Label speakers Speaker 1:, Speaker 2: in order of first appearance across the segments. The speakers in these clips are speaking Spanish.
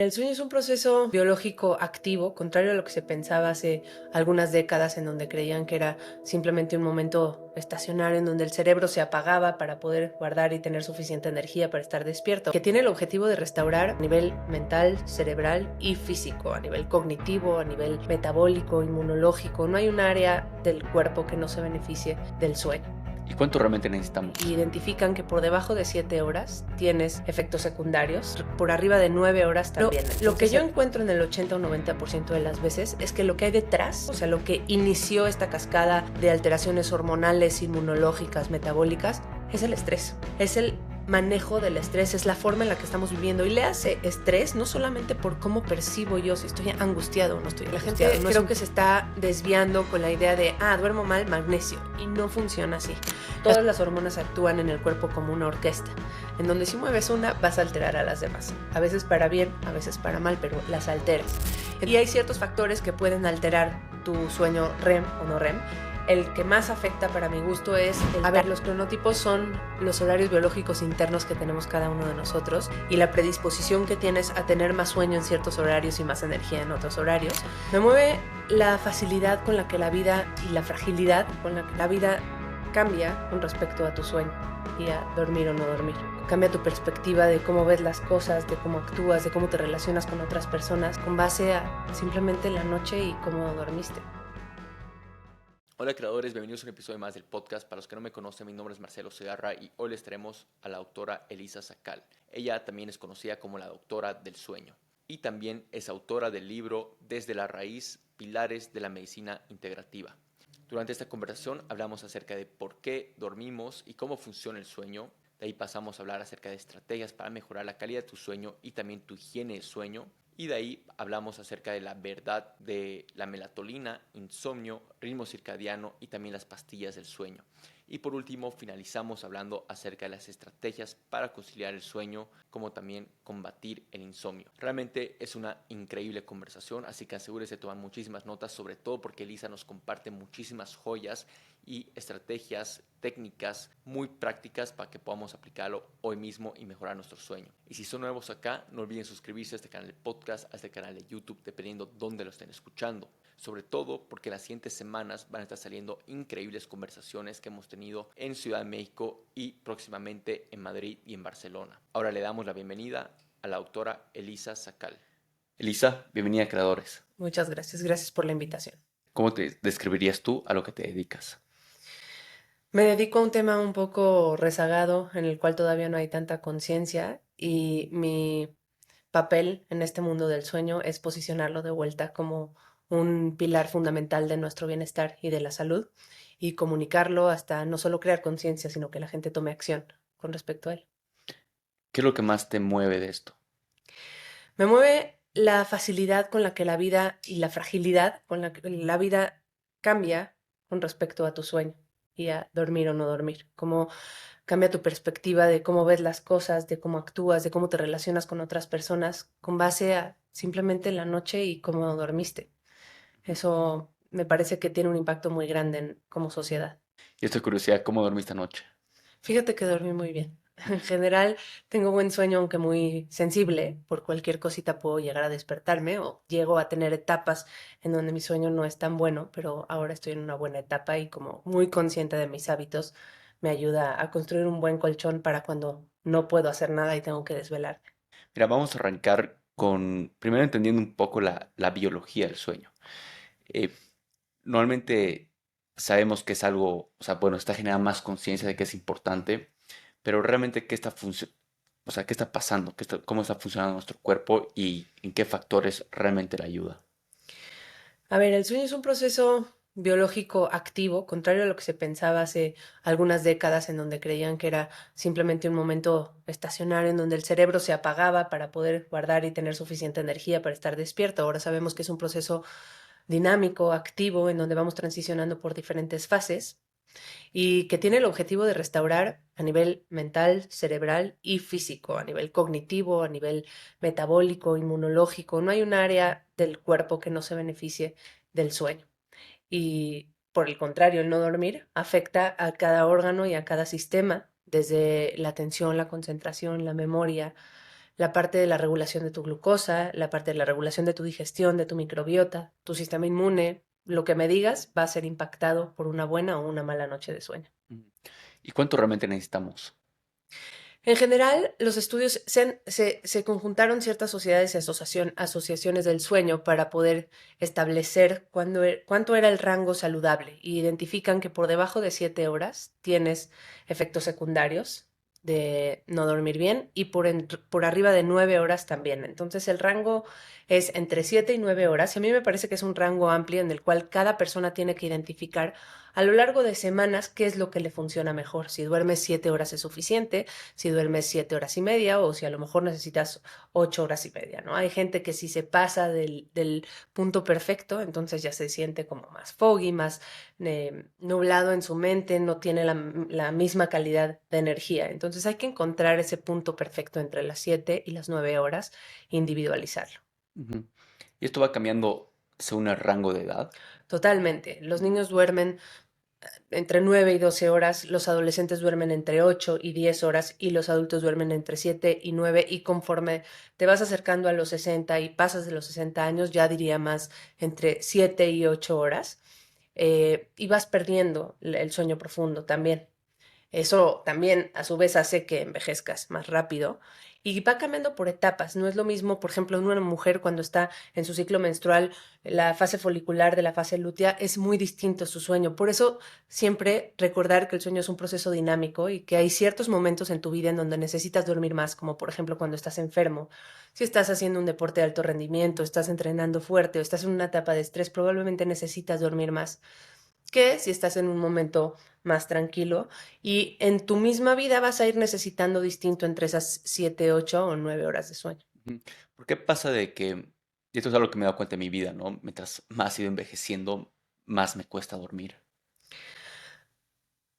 Speaker 1: El sueño es un proceso biológico activo, contrario a lo que se pensaba hace algunas décadas, en donde creían que era simplemente un momento estacionario en donde el cerebro se apagaba para poder guardar y tener suficiente energía para estar despierto, que tiene el objetivo de restaurar a nivel mental, cerebral y físico, a nivel cognitivo, a nivel metabólico, inmunológico. No hay un área del cuerpo que no se beneficie del sueño.
Speaker 2: ¿Y cuánto realmente necesitamos?
Speaker 1: Identifican que por debajo de 7 horas tienes efectos secundarios, por arriba de 9 horas también. Lo que yo encuentro en el 80 o 90% de las veces es que lo que hay detrás, o sea, lo que inició esta cascada de alteraciones hormonales, inmunológicas, metabólicas, es el estrés. Es el manejo del estrés, es la forma en la que estamos viviendo. Y le hace estrés no solamente por cómo percibo yo si estoy angustiado o no estoy angustiado. La gente creo que se está desviando con la idea de, duermo mal, magnesio. Y no funciona así. Todas las hormonas actúan en el cuerpo como una orquesta, en donde si mueves una vas a alterar a las demás. A veces para bien, a veces para mal, pero las alteras. Y hay ciertos factores que pueden alterar tu sueño REM o no REM. El que más afecta para mi gusto es los cronotipos son los horarios biológicos internos que tenemos cada uno de nosotros y la predisposición que tienes a tener más sueño en ciertos horarios y más energía en otros horarios. Me mueve la facilidad con la que la vida y la fragilidad con la que la vida cambia con respecto a tu sueño y a dormir o no dormir. Cambia tu perspectiva de cómo ves las cosas, de cómo actúas, de cómo te relacionas con otras personas con base a simplemente la noche y cómo dormiste.
Speaker 2: Hola creadores, bienvenidos a un episodio más del podcast. Para los que no me conocen, mi nombre es Marcelo Segarra y hoy les traemos a la doctora Elisa Sacal. Ella también es conocida como la doctora del sueño y también es autora del libro Desde la raíz, pilares de la medicina integrativa. Durante esta conversación hablamos acerca de por qué dormimos y cómo funciona el sueño. De ahí pasamos a hablar acerca de estrategias para mejorar la calidad de tu sueño y también tu higiene de sueño. Y de ahí hablamos acerca de la verdad de la melatonina, insomnio, ritmo circadiano y también las pastillas del sueño. Y por último finalizamos hablando acerca de las estrategias para conciliar el sueño, como también combatir el insomnio. Realmente es una increíble conversación, así que asegúrese de tomar muchísimas notas, sobre todo porque Elisa nos comparte muchísimas joyas y estrategias técnicas muy prácticas para que podamos aplicarlo hoy mismo y mejorar nuestro sueño. Y si son nuevos acá, no olviden suscribirse a este canal de podcast, a este canal de YouTube, dependiendo dónde lo estén escuchando. Sobre todo porque las siguientes semanas van a estar saliendo increíbles conversaciones que hemos tenido en Ciudad de México y próximamente en Madrid y en Barcelona. Ahora le damos la bienvenida a la doctora Elisa Sacal. Elisa, bienvenida a Creadores.
Speaker 1: Muchas gracias, gracias por la invitación.
Speaker 2: ¿Cómo te describirías tú a lo que te dedicas?
Speaker 1: Me dedico a un tema un poco rezagado en el cual todavía no hay tanta conciencia y mi papel en este mundo del sueño es posicionarlo de vuelta como un pilar fundamental de nuestro bienestar y de la salud y comunicarlo hasta no solo crear conciencia, sino que la gente tome acción con respecto a él.
Speaker 2: ¿Qué es lo que más te mueve de esto?
Speaker 1: Me mueve la facilidad con la que la vida y la fragilidad con la que la vida cambia con respecto a tu sueño y a dormir o no dormir. Cómo cambia tu perspectiva de cómo ves las cosas, de cómo actúas, de cómo te relacionas con otras personas con base a simplemente la noche y cómo dormiste. Eso me parece que tiene un impacto muy grande como sociedad.
Speaker 2: Y esta curiosidad, ¿cómo dormiste anoche?
Speaker 1: Fíjate que dormí muy bien. En general, tengo buen sueño, aunque muy sensible. Por cualquier cosita puedo llegar a despertarme o llego a tener etapas en donde mi sueño no es tan bueno, pero ahora estoy en una buena etapa y como muy consciente de mis hábitos, me ayuda a construir un buen colchón para cuando no puedo hacer nada y tengo que desvelar.
Speaker 2: Mira, vamos a arrancar con, primero entendiendo un poco la biología del sueño. Eh, Normalmente sabemos que es algo, o sea, bueno, está generando más conciencia de que es importante, pero realmente qué está o sea, qué está pasando, cómo está funcionando nuestro cuerpo y en qué factores realmente le ayuda.
Speaker 1: A ver, el sueño es un proceso biológico activo, contrario a lo que se pensaba hace algunas décadas, en donde creían que era simplemente un momento estacionario en donde el cerebro se apagaba para poder guardar y tener suficiente energía para estar despierto. Ahora sabemos que es un proceso dinámico, activo, en donde vamos transicionando por diferentes fases y que tiene el objetivo de restaurar a nivel mental, cerebral y físico, a nivel cognitivo, a nivel metabólico, inmunológico. No hay un área del cuerpo que no se beneficie del sueño. Y por el contrario, el no dormir afecta a cada órgano y a cada sistema, desde la atención, la concentración, la memoria, la parte de la regulación de tu glucosa, la parte de la regulación de tu digestión, de tu microbiota, tu sistema inmune. Lo que me digas va a ser impactado por una buena o una mala noche de sueño.
Speaker 2: ¿Y cuánto realmente necesitamos?
Speaker 1: En general, los estudios se conjuntaron ciertas sociedades y asociaciones del sueño para poder establecer cuánto era el rango saludable y identifican que por debajo de 7 horas tienes efectos secundarios de no dormir bien y por arriba de 9 horas también. Entonces el rango es entre 7 y 9 horas y a mí me parece que es un rango amplio en el cual cada persona tiene que identificar a lo largo de semanas qué es lo que le funciona mejor. Si duermes 7 horas es suficiente, si duermes 7 horas y media o si a lo mejor necesitas 8 horas y media, ¿no? Hay gente que si se pasa del punto perfecto, entonces ya se siente como más foggy, más nublado en su mente, no tiene la misma calidad de energía. Entonces hay que encontrar ese punto perfecto entre las 7 y las 9 horas, individualizarlo.
Speaker 2: Ujú. ¿Y esto va cambiando según el rango de edad?
Speaker 1: Totalmente. Los niños duermen entre 9 y 12 horas, los adolescentes duermen entre 8 y 10 horas y los adultos duermen entre 7 y 9 y conforme te vas acercando a los 60 y pasas de los 60 años, ya diría más entre 7 y 8 horas y vas perdiendo el sueño profundo también. Eso también a su vez hace que envejezcas más rápido y va cambiando por etapas. No es lo mismo, por ejemplo, en una mujer cuando está en su ciclo menstrual, la fase folicular de la fase lútea es muy distinto su sueño. Por eso siempre recordar que el sueño es un proceso dinámico y que hay ciertos momentos en tu vida en donde necesitas dormir más, como por ejemplo cuando estás enfermo, si estás haciendo un deporte de alto rendimiento, estás entrenando fuerte o estás en una etapa de estrés, probablemente necesitas dormir más que si estás en un momento más tranquilo y en tu misma vida vas a ir necesitando distinto entre esas 7, 8 o 9 horas de sueño.
Speaker 2: Ujú. ¿Por qué pasa de que, y esto es algo que me he dado cuenta en mi vida, ¿no? Mientras más he ido envejeciendo, más me cuesta dormir.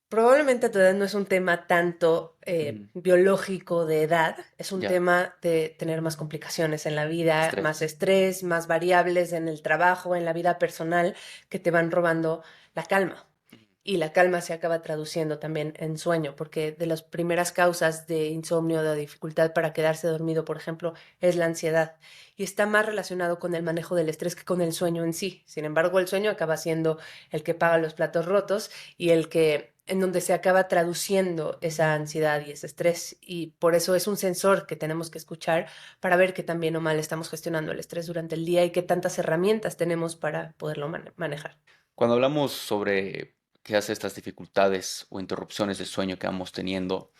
Speaker 1: Probablemente a tu edad no es un tema tanto
Speaker 2: Ujú.
Speaker 1: biológico de edad, es un
Speaker 2: Ya,
Speaker 1: tema de tener más complicaciones en la vida, más
Speaker 2: estrés.
Speaker 1: estrés, más variables en el trabajo, en la vida personal que te van robando la calma.
Speaker 2: Ujú.
Speaker 1: Y la calma se acaba traduciendo también en sueño, porque de las primeras causas de insomnio, de dificultad para quedarse dormido, por ejemplo, es la ansiedad. Y está más relacionado con el manejo del estrés que con el sueño en sí. Sin embargo, el sueño acaba siendo el que paga los platos rotos y el que en donde se acaba traduciendo esa ansiedad y ese estrés. Y por eso es un sensor que tenemos que escuchar para ver qué tan bien o mal estamos gestionando el estrés durante el día y qué tantas herramientas tenemos para poderlo manejar.
Speaker 2: Cuando hablamos sobre qué hace estas dificultades o interrupciones de sueño que vamos teniendo,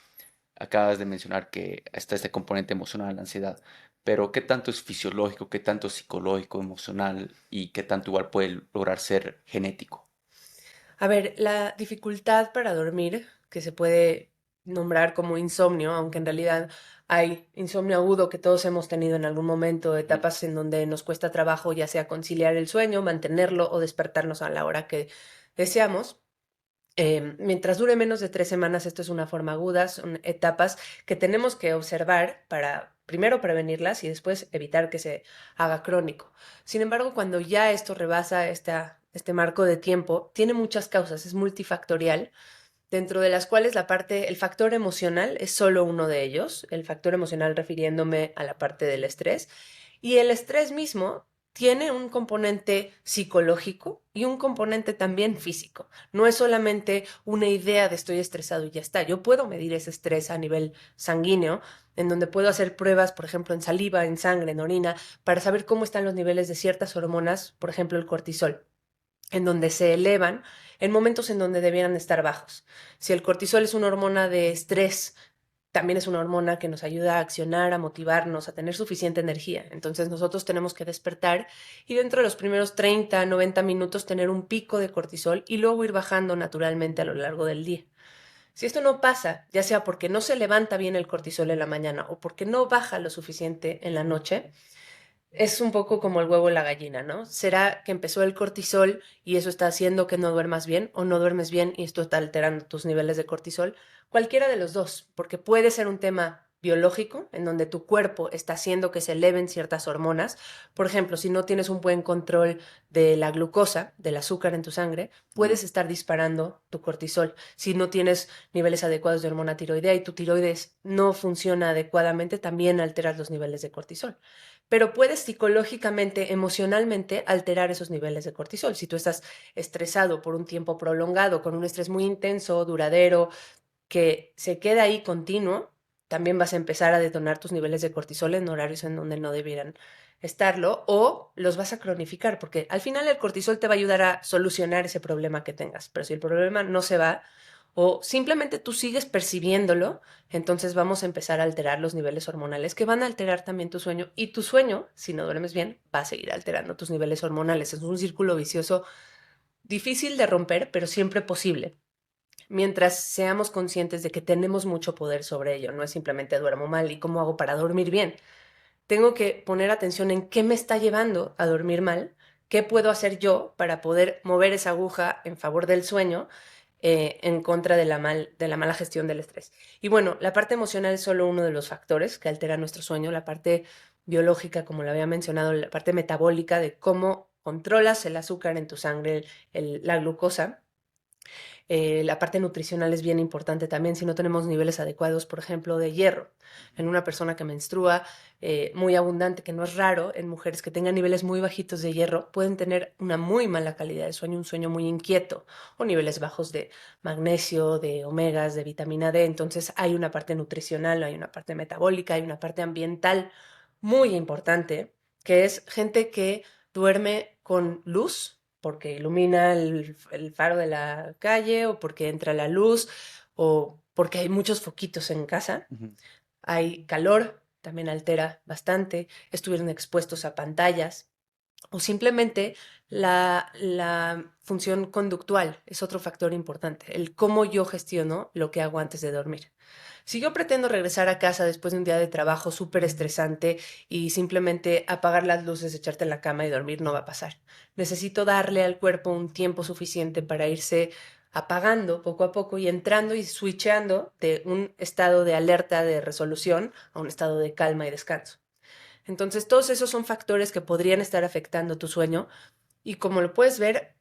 Speaker 2: acabas de mencionar que está este componente emocional, la ansiedad, pero ¿qué tanto es fisiológico, qué tanto es psicológico, emocional y qué tanto igual puede lograr ser genético?
Speaker 1: A ver, la dificultad para dormir, que se puede nombrar como insomnio, aunque en realidad hay insomnio agudo que todos hemos tenido en algún momento,
Speaker 2: Ujú.
Speaker 1: etapas en donde nos cuesta trabajo ya sea conciliar el sueño, mantenerlo o despertarnos a la hora que deseamos. Mientras dure menos de 3 semanas, esto es una forma aguda, son etapas que tenemos que observar para primero prevenirlas y después evitar que se haga crónico. Sin embargo, cuando ya esto rebasa este marco de tiempo, tiene muchas causas, es multifactorial, dentro de las cuales el factor emocional es solo uno de ellos, el factor emocional refiriéndome a la parte del estrés, y el estrés mismo tiene un componente psicológico y un componente también físico. No es solamente una idea de estoy estresado y ya está. Yo puedo medir ese estrés a nivel sanguíneo, en donde puedo hacer pruebas, por ejemplo, en saliva, en sangre, en orina, para saber cómo están los niveles de ciertas hormonas, por ejemplo, el cortisol, en donde se elevan en momentos en donde debieran estar bajos. Si el cortisol es una hormona de estrés, también es una hormona que nos ayuda a accionar, a motivarnos, a tener suficiente energía. Entonces nosotros tenemos que despertar y dentro de los primeros 30, 90 minutos tener un pico de cortisol y luego ir bajando naturalmente a lo largo del día. Si esto no pasa, ya sea porque no se levanta bien el cortisol en la mañana o porque no baja lo suficiente en la noche, es un poco como el huevo y la gallina, ¿no? ¿Será que empezó el cortisol y eso está haciendo que no duermas bien o no duermes bien y esto está alterando tus niveles de cortisol? Cualquiera de los dos, porque puede ser un tema biológico, en donde tu cuerpo está haciendo que se eleven ciertas hormonas. Por ejemplo, si no tienes un buen control de la glucosa, del azúcar en tu sangre, puedes estar disparando tu cortisol. Si no tienes niveles adecuados de hormona tiroidea y tu tiroides no funciona adecuadamente, también alteras los niveles de cortisol. Pero puedes psicológicamente, emocionalmente alterar esos niveles de cortisol. Si tú estás estresado por un tiempo prolongado, con un estrés muy intenso, duradero, que se queda ahí continuo, también vas a empezar a detonar tus niveles de cortisol en horarios en donde no debieran estarlo, o los vas a cronificar, porque al final el cortisol te va a ayudar a solucionar ese problema que tengas, pero si el problema no se va o simplemente tú sigues percibiéndolo, entonces vamos a empezar a alterar los niveles hormonales que van a alterar también tu sueño, y tu sueño, si no duermes bien, va a seguir alterando tus niveles hormonales. Es un círculo vicioso difícil de romper, pero siempre posible, mientras seamos conscientes de que tenemos mucho poder sobre ello. No es simplemente duermo mal y cómo hago para dormir bien. Tengo que poner atención en qué me está llevando a dormir mal, qué puedo hacer yo para poder mover esa aguja en favor del sueño, en contra de de la mala gestión del estrés. Y bueno, la parte emocional es solo uno de los factores que altera nuestro sueño. La parte biológica, como lo había mencionado, la parte metabólica de cómo controlas el azúcar en tu sangre, la glucosa. La parte nutricional es bien importante también. Si no tenemos niveles adecuados, por ejemplo, de hierro en una persona que menstrua, muy abundante, que no es raro en mujeres que tengan niveles muy bajitos de hierro, pueden tener una muy mala calidad de sueño, un sueño muy inquieto, o niveles bajos de magnesio, de omegas, de vitamina D. Entonces hay una parte nutricional, hay una parte metabólica, hay una parte ambiental muy importante, que es gente que duerme con luz porque ilumina el faro de la calle, o porque entra la luz, o porque hay muchos foquitos en casa.
Speaker 2: Ujú.
Speaker 1: Hay calor, también altera bastante. Estuvieron expuestos a pantallas, o simplemente la función conductual es otro factor importante, el cómo yo gestiono lo que hago antes de dormir. Si yo pretendo regresar a casa después de un día de trabajo súper estresante y simplemente apagar las luces, echarte en la cama y dormir, no va a pasar. Necesito darle al cuerpo un tiempo suficiente para irse apagando poco a poco y entrando y switchando de un estado de alerta, de resolución, a un estado de calma y descanso. Entonces, todos esos son factores que podrían estar afectando tu sueño, y como lo puedes ver,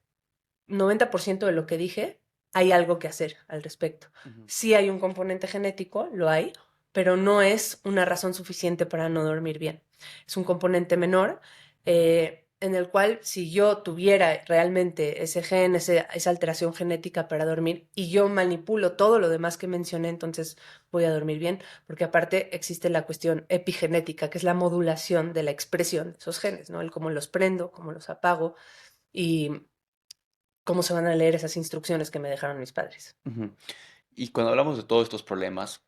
Speaker 1: 90% de lo que dije, hay algo que hacer al respecto.
Speaker 2: Ujú.
Speaker 1: Sí hay un componente genético, lo hay, pero no es una razón suficiente para no dormir bien. Es un componente menor, en el cual si yo tuviera realmente ese gen, esa alteración genética para dormir, y yo manipulo todo lo demás que mencioné, entonces voy a dormir bien, porque aparte existe la cuestión epigenética, que es la modulación de la expresión de esos genes, ¿no? El cómo los prendo, cómo los apago, y cómo se van a leer esas instrucciones que me dejaron mis padres.
Speaker 2: Ujú. Y cuando hablamos de todos estos problemas,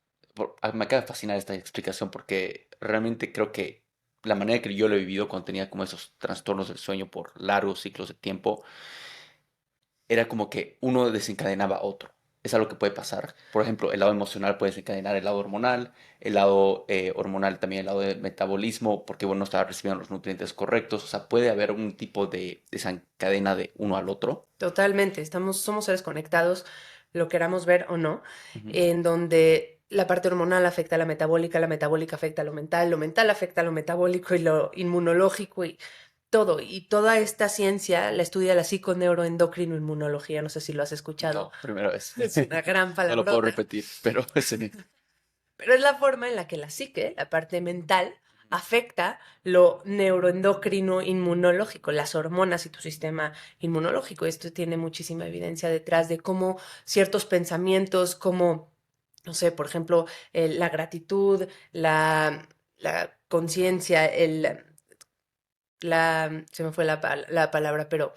Speaker 2: me acaba de fascinar esta explicación porque realmente creo que la manera que yo lo he vivido cuando tenía como esos trastornos del sueño por largos ciclos de tiempo, era como que uno desencadenaba otro. Es algo que puede pasar. Por ejemplo, el lado emocional puede desencadenar el lado hormonal, el lado hormonal también el lado de metabolismo, porque bueno, no estaba recibiendo los nutrientes correctos. O sea, puede haber un tipo de desencadena de uno al otro.
Speaker 1: Totalmente, somos seres conectados, lo queramos ver o no,
Speaker 2: Ujú.
Speaker 1: en donde la parte hormonal afecta a la metabólica afecta a lo mental afecta a lo metabólico y lo inmunológico y todo. Y toda esta ciencia la estudia la psiconeuroendocrinoinmunología, no sé si lo has escuchado.
Speaker 2: No, primera vez.
Speaker 1: Es una gran
Speaker 2: No lo puedo
Speaker 1: palabrota.
Speaker 2: repetir, pero sí.
Speaker 1: Pero es la forma en la que la psique, la parte mental, afecta lo neuroendocrino inmunológico, las hormonas y tu sistema inmunológico. Esto tiene muchísima evidencia detrás de cómo ciertos pensamientos, como, no sé, por ejemplo, la gratitud, la conciencia, se me fue la palabra, pero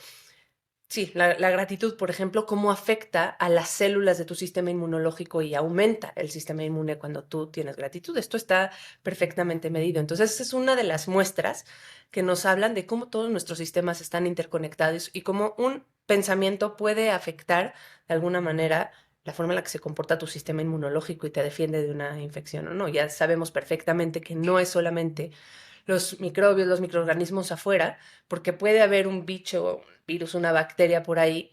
Speaker 1: sí, la gratitud, por ejemplo, cómo afecta a las células de tu sistema inmunológico y aumenta el sistema inmune cuando tú tienes gratitud. Esto está perfectamente medido. Entonces, esa es una de las muestras que nos hablan de cómo todos nuestros sistemas están interconectados y cómo un pensamiento puede afectar de alguna manera la forma en la que se comporta tu sistema inmunológico y te defiende de una infección o no. Ya sabemos perfectamente que no es solamente los microbios, los microorganismos afuera, porque puede haber un bicho, un virus, una bacteria por ahí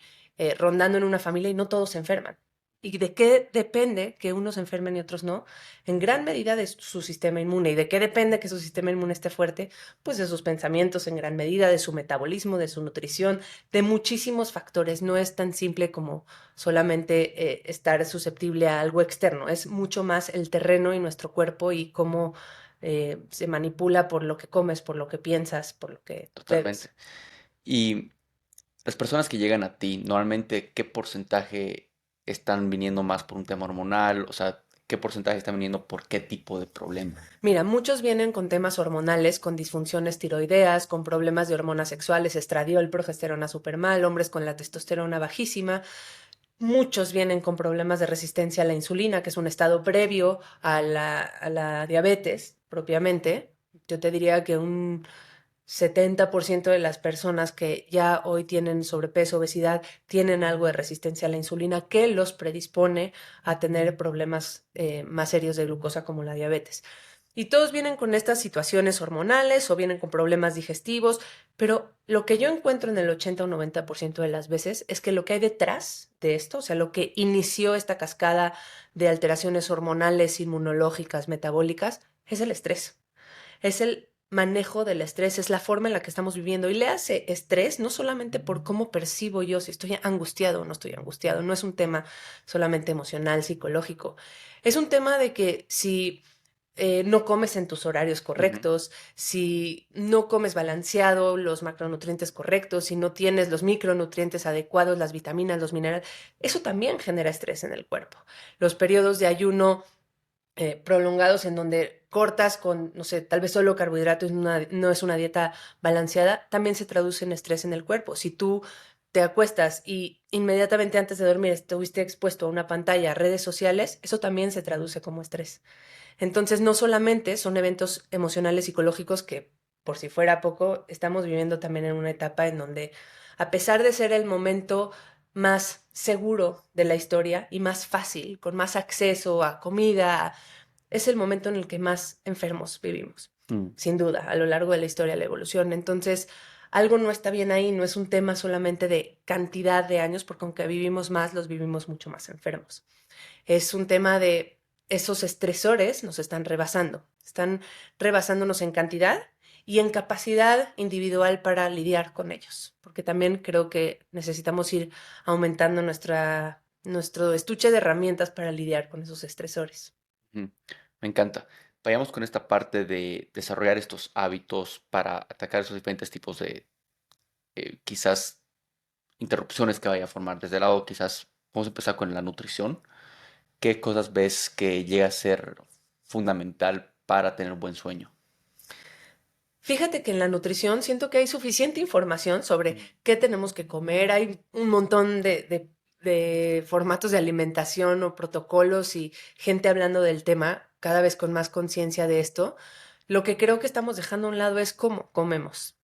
Speaker 1: rondando en una familia y no todos se enferman. ¿Y de qué depende que unos se enfermen y otros no? En gran medida de su sistema inmune. ¿Y de qué depende que su sistema inmune esté fuerte? Pues de sus pensamientos en gran medida, de su metabolismo, de su nutrición, de muchísimos factores. No es tan simple como solamente estar susceptible a algo externo. Es mucho más el terreno y nuestro cuerpo y cómo se manipula por lo que comes, por lo que piensas, por lo que
Speaker 2: Totalmente.
Speaker 1: bebes.
Speaker 2: Y las personas que llegan a ti, normalmente, ¿qué porcentaje están viniendo más por un tema hormonal? O sea, ¿qué porcentaje están viniendo por qué tipo de problema?
Speaker 1: Mira, muchos vienen con temas hormonales, con disfunciones tiroideas, con problemas de hormonas sexuales, estradiol, progesterona súper mal, hombres con la testosterona bajísima. Muchos vienen con problemas de resistencia a la insulina, que es un estado previo a la diabetes propiamente. Yo te diría que un 70% de las personas que ya hoy tienen sobrepeso, obesidad, tienen algo de resistencia a la insulina que los predispone a tener problemas más serios de glucosa como la diabetes. Y todos vienen con estas situaciones hormonales o vienen con problemas digestivos, pero lo que yo encuentro en el 80 o 90% de las veces es que lo que hay detrás de esto, o sea, lo que inició esta cascada de alteraciones hormonales, inmunológicas, metabólicas, es el estrés. Es el manejo del estrés, es la forma en la que estamos viviendo. Y le hace estrés no solamente por cómo percibo yo, si estoy angustiado o no estoy angustiado, no es un tema solamente emocional, psicológico. Es un tema de que si no comes en tus horarios
Speaker 2: Ujú.
Speaker 1: correctos, si no comes balanceado, los macronutrientes correctos, si no tienes los micronutrientes adecuados, las vitaminas, los minerales, eso también genera estrés en el cuerpo. Los periodos de ayuno prolongados en donde cortas con, no sé, tal vez solo carbohidratos, no es una dieta balanceada, también se traduce en estrés en el cuerpo. Si tú te acuestas y inmediatamente antes de dormir estuviste expuesto a una pantalla, a redes sociales, eso también se traduce como estrés. Entonces, no solamente son eventos emocionales psicológicos que, por si fuera poco, estamos viviendo también en una etapa en donde, a pesar de ser el momento más seguro de la historia y más fácil, con más acceso a comida, es el momento en el que más enfermos vivimos,
Speaker 2: Mm.
Speaker 1: sin duda, a lo largo de la historia de la evolución. Entonces, algo no está bien ahí, no es un tema solamente de cantidad de años, porque aunque vivimos más, los vivimos mucho más enfermos. Es un tema de esos estresores nos están rebasándonos en cantidad y en capacidad individual para lidiar con ellos, porque también creo que necesitamos ir aumentando nuestro estuche de herramientas para lidiar con esos estresores.
Speaker 2: Ujú. Me encanta. Vayamos con esta parte de desarrollar estos hábitos para atacar esos diferentes tipos de quizás interrupciones que vaya a formar. Desde el lado, quizás vamos a empezar con la nutrición. ¿Qué cosas ves que llega a ser fundamental para tener un buen sueño?
Speaker 1: Fíjate que en la nutrición siento que hay suficiente información sobre qué tenemos que comer. Hay un montón de formatos de alimentación o protocolos y gente hablando del tema, cada vez con más conciencia de esto. Lo que creo que estamos dejando a un lado es cómo comemos.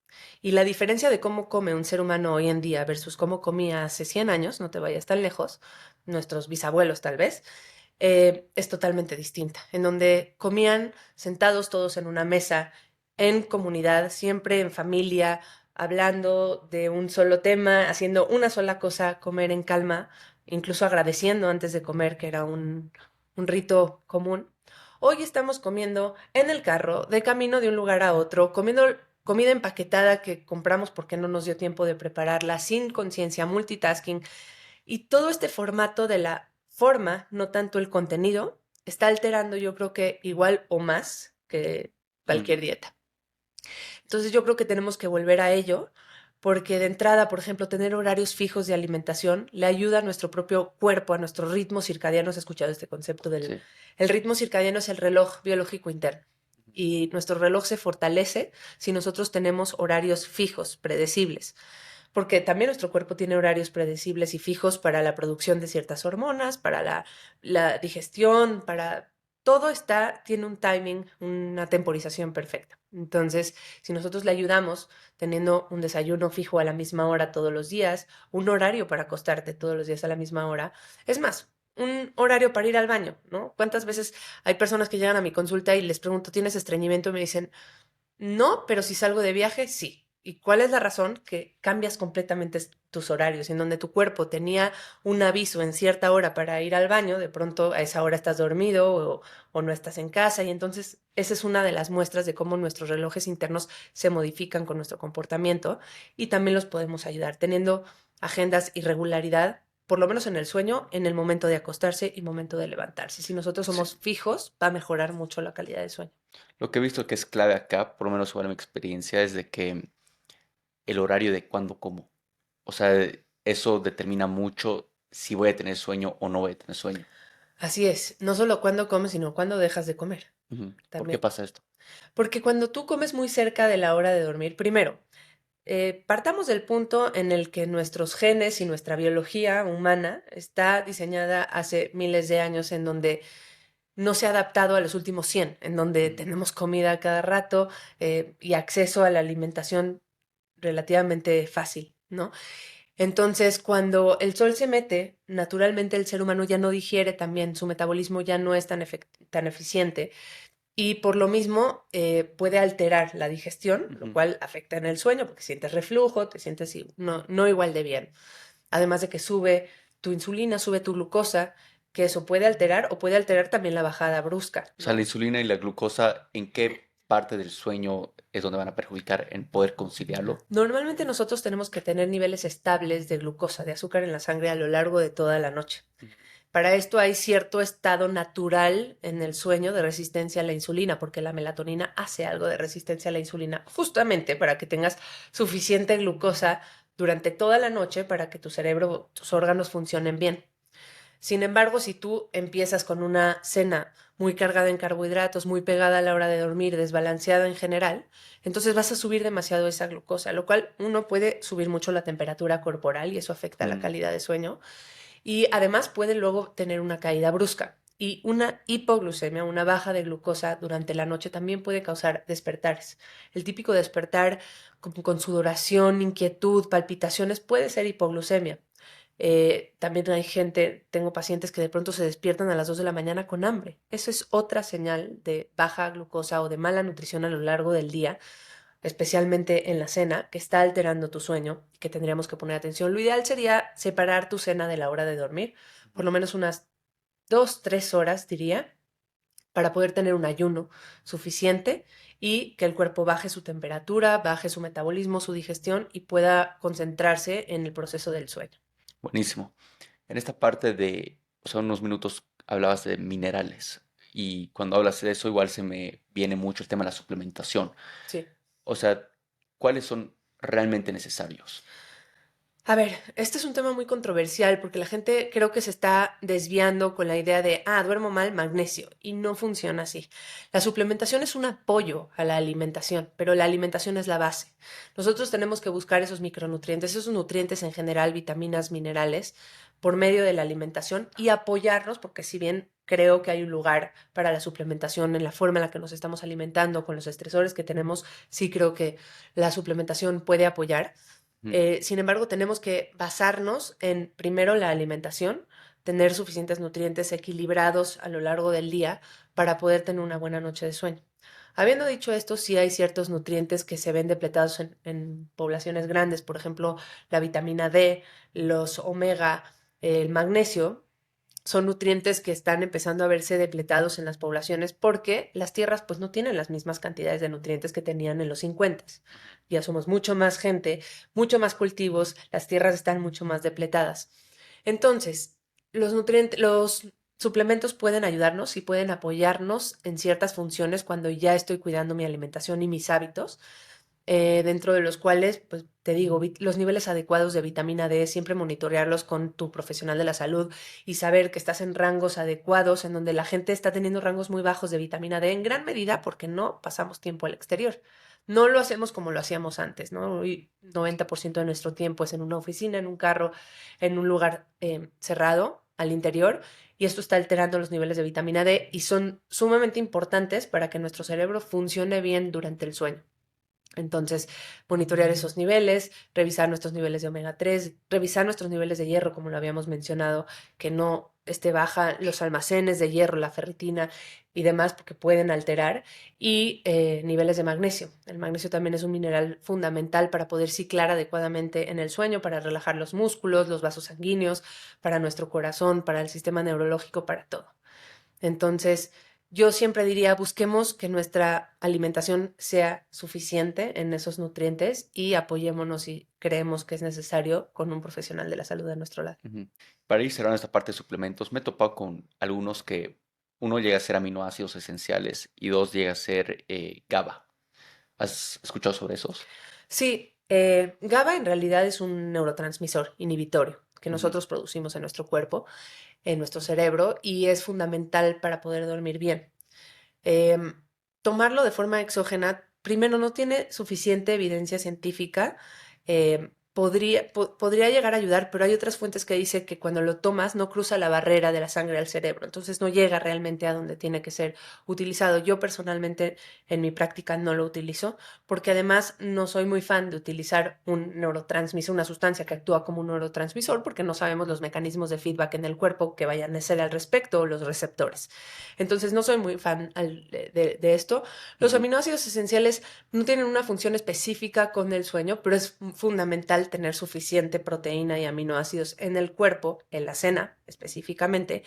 Speaker 1: Y la diferencia de cómo come un ser humano hoy en día versus cómo comía hace 100 años, no te vayas tan lejos, nuestros bisabuelos tal vez, es totalmente distinta, en donde comían sentados todos en una mesa, en comunidad, siempre en familia, hablando de un solo tema, haciendo una sola cosa, comer en calma, incluso agradeciendo antes de comer, que era un rito común. Hoy estamos comiendo en el carro, de camino de un lugar a otro, comiendo comida empaquetada que compramos porque no nos dio tiempo de prepararla, sin conciencia, multitasking. Y todo este formato de la forma, no tanto el contenido, está alterando yo creo que igual o más que
Speaker 2: Mm.
Speaker 1: cualquier dieta. Entonces yo creo que tenemos que volver a ello porque de entrada, por ejemplo, tener horarios fijos de alimentación le ayuda a nuestro propio cuerpo, a nuestro ritmo circadiano. ¿Has escuchado este concepto del
Speaker 2: Sí.
Speaker 1: el ritmo circadiano? Es el reloj biológico interno. Y nuestro reloj se fortalece si nosotros tenemos horarios fijos, predecibles, porque también nuestro cuerpo tiene horarios predecibles y fijos para la producción de ciertas hormonas, para la digestión, para todo tiene un timing, una temporización perfecta. Entonces, si nosotros le ayudamos teniendo un desayuno fijo a la misma hora todos los días, un horario para acostarte todos los días a la misma hora, es más, un horario para ir al baño, ¿no? ¿Cuántas veces hay personas que llegan a mi consulta y les pregunto, ¿tienes estreñimiento? Y me dicen, no, pero si salgo de viaje, sí. ¿Y cuál es la razón? Que cambias completamente tus horarios, en donde tu cuerpo tenía un aviso en cierta hora para ir al baño, de pronto a esa hora estás dormido o no estás en casa, y entonces esa es una de las muestras de cómo nuestros relojes internos se modifican con nuestro comportamiento, y también los podemos ayudar teniendo agendas y regularidad, por lo menos en el sueño, en el momento de acostarse y momento de levantarse. Si nosotros
Speaker 2: Sí.
Speaker 1: somos fijos, va a mejorar mucho la calidad del sueño.
Speaker 2: Lo que he visto que es clave acá, por lo menos sobre mi experiencia, es de que el horario de cuándo como. O sea, eso determina mucho si voy a tener sueño o no voy a tener sueño.
Speaker 1: Así es, no solo cuándo comes, sino cuándo dejas de comer
Speaker 2: Ujú. ¿Por qué
Speaker 1: también.
Speaker 2: pasa esto?
Speaker 1: Porque cuando tú comes muy cerca de la hora de dormir, primero, partamos del punto en el que nuestros genes y nuestra biología humana está diseñada hace miles de años, en donde no se ha adaptado a los últimos 100, en donde
Speaker 2: Mm.
Speaker 1: tenemos comida a cada rato, y acceso a la alimentación relativamente fácil, ¿no? Entonces, cuando el sol se mete, naturalmente el ser humano ya no digiere también, su metabolismo ya no es tan eficiente, y por lo mismo puede alterar la digestión, lo
Speaker 2: Ujú.
Speaker 1: cual afecta en el sueño porque sientes reflujo, te sientes no igual de bien. Además de que sube tu insulina, sube tu glucosa, que eso puede alterar o puede alterar también la bajada brusca,
Speaker 2: O sea, la
Speaker 1: ¿no?
Speaker 2: insulina y la glucosa, ¿en qué parte del sueño es donde van a perjudicar en poder conciliarlo?
Speaker 1: Normalmente nosotros tenemos que tener niveles estables de glucosa, de azúcar en la sangre a lo largo de toda la noche.
Speaker 2: Ujú.
Speaker 1: Para esto hay cierto estado natural en el sueño de resistencia a la insulina, porque la melatonina hace algo de resistencia a la insulina, justamente para que tengas suficiente glucosa durante toda la noche para que tu cerebro, tus órganos funcionen bien. Sin embargo, si tú empiezas con una cena muy cargada en carbohidratos, muy pegada a la hora de dormir, desbalanceada en general, entonces vas a subir demasiado esa glucosa, lo cual uno puede subir mucho la temperatura corporal y eso afecta la
Speaker 2: Mm.
Speaker 1: calidad de sueño. Y además puede luego tener una caída brusca. Y una hipoglucemia, una baja de glucosa durante la noche, también puede causar despertares. El típico despertar con sudoración, inquietud, palpitaciones, puede ser hipoglucemia. También hay gente, tengo pacientes que de pronto se despiertan a las 2 de la mañana con hambre. Eso es otra señal de baja glucosa o de mala nutrición a lo largo del día, especialmente en la cena, que está alterando tu sueño, que tendríamos que poner atención. Lo ideal sería separar tu cena de la hora de dormir, por lo menos unas 2, 3 horas, diría, para poder tener un ayuno suficiente y que el cuerpo baje su temperatura, baje su metabolismo, su digestión y pueda concentrarse en el proceso del sueño.
Speaker 2: Buenísimo. En esta parte de, o sea, unos minutos hablabas de minerales y cuando hablas de eso igual se me viene mucho el tema de la suplementación.
Speaker 1: Sí.
Speaker 2: O sea, ¿cuáles son realmente necesarios?
Speaker 1: A ver, este es un tema muy controversial porque la gente creo que se está desviando con la idea de, duermo mal, magnesio, y no funciona así. La suplementación es un apoyo a la alimentación, pero la alimentación es la base. Nosotros tenemos que buscar esos micronutrientes, esos nutrientes en general, vitaminas, minerales, por medio de la alimentación y apoyarnos, porque si bien creo que hay un lugar para la suplementación en la forma en la que nos estamos alimentando, con los estresores que tenemos, sí creo que la suplementación puede apoyar.
Speaker 2: Ujú.
Speaker 1: Sin embargo, tenemos que basarnos en, primero, la alimentación, tener suficientes nutrientes equilibrados a lo largo del día para poder tener una buena noche de sueño. Habiendo dicho esto, sí hay ciertos nutrientes que se ven depletados en poblaciones grandes, por ejemplo, la vitamina D, los omega, el magnesio, son nutrientes que están empezando a verse depletados en las poblaciones porque las tierras pues no tienen las mismas cantidades de nutrientes que tenían en los 50. Ya somos mucho más gente, mucho más cultivos, las tierras están mucho más depletadas. Entonces, los suplementos pueden ayudarnos y pueden apoyarnos en ciertas funciones cuando ya estoy cuidando mi alimentación y mis hábitos, dentro de los cuales, pues te digo, los niveles adecuados de vitamina D, siempre monitorearlos con tu profesional de la salud y saber que estás en rangos adecuados, en donde la gente está teniendo rangos muy bajos de vitamina D, en gran medida porque no pasamos tiempo al exterior. No lo hacemos como lo hacíamos antes, ¿no? Y 90% de nuestro tiempo es en una oficina, en un carro, en un lugar cerrado al interior, y esto está alterando los niveles de vitamina D y son sumamente importantes para que nuestro cerebro funcione bien durante el sueño. Entonces, monitorear esos niveles, revisar nuestros niveles de omega 3, revisar nuestros niveles de hierro, como lo habíamos mencionado, que no esté baja los almacenes de hierro, la ferritina y demás, porque pueden alterar, y niveles de magnesio. El magnesio también es un mineral fundamental para poder ciclar adecuadamente en el sueño, para relajar los músculos, los vasos sanguíneos, para nuestro corazón, para el sistema neurológico, para todo. Entonces, yo siempre diría, busquemos que nuestra alimentación sea suficiente en esos nutrientes y apoyémonos si creemos que es necesario con un profesional de la salud a nuestro lado.
Speaker 2: Ujú. Para ir cerrando esta parte de suplementos, me he topado con algunos que uno llega a ser aminoácidos esenciales y dos llega a ser GABA. ¿Has escuchado sobre esos?
Speaker 1: Sí, GABA en realidad es un neurotransmisor inhibitorio que
Speaker 2: Ujú.
Speaker 1: nosotros producimos en nuestro cuerpo, en nuestro cerebro, y es fundamental para poder dormir bien. Em, Tomarlo de forma exógena, primero, no tiene suficiente evidencia científica. Podría llegar a ayudar, pero hay otras fuentes que dicen que cuando lo tomas no cruza la barrera de la sangre al cerebro, entonces no llega realmente a donde tiene que ser utilizado. Yo personalmente en mi práctica no lo utilizo porque además no soy muy fan de utilizar un neurotransmisor, una sustancia que actúa como un neurotransmisor, porque no sabemos los mecanismos de feedback en el cuerpo que vayan a ser al respecto o los receptores. Entonces no soy muy fan de esto. Los
Speaker 2: Ujú.
Speaker 1: aminoácidos esenciales no tienen una función específica con el sueño, pero es fundamental tener suficiente proteína y aminoácidos en el cuerpo, en la cena específicamente,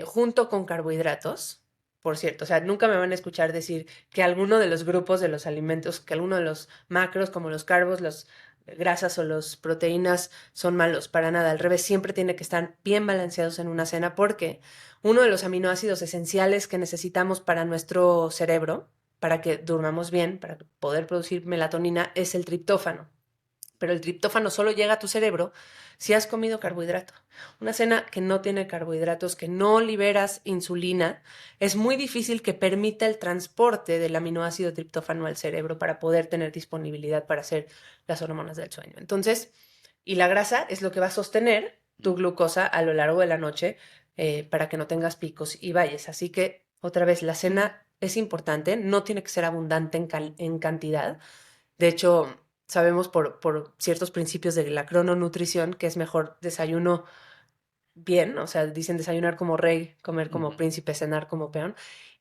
Speaker 1: junto con carbohidratos. Por cierto, o sea, nunca me van a escuchar decir que alguno de los grupos de los alimentos, que alguno de los macros, como los carbos, las grasas o las proteínas, son malos. Para nada, al revés, siempre tiene que estar bien balanceados en una cena porque uno de los aminoácidos esenciales que necesitamos para nuestro cerebro, para que durmamos bien, para poder producir melatonina, es el triptófano. Pero el triptófano solo llega a tu cerebro si has comido carbohidrato. Una cena que no tiene carbohidratos, que no liberas insulina, es muy difícil que permita el transporte del aminoácido triptófano al cerebro para poder tener disponibilidad para hacer las hormonas del sueño. Entonces, y la grasa es lo que va a sostener tu glucosa a lo largo de la noche para que no tengas picos y valles. Así que, otra vez, la cena es importante, no tiene que ser abundante en cantidad. De hecho, sabemos por ciertos principios de la crononutrición que es mejor desayuno bien, o sea, dicen desayunar como rey, comer como
Speaker 2: Ujú.
Speaker 1: príncipe, cenar como peón.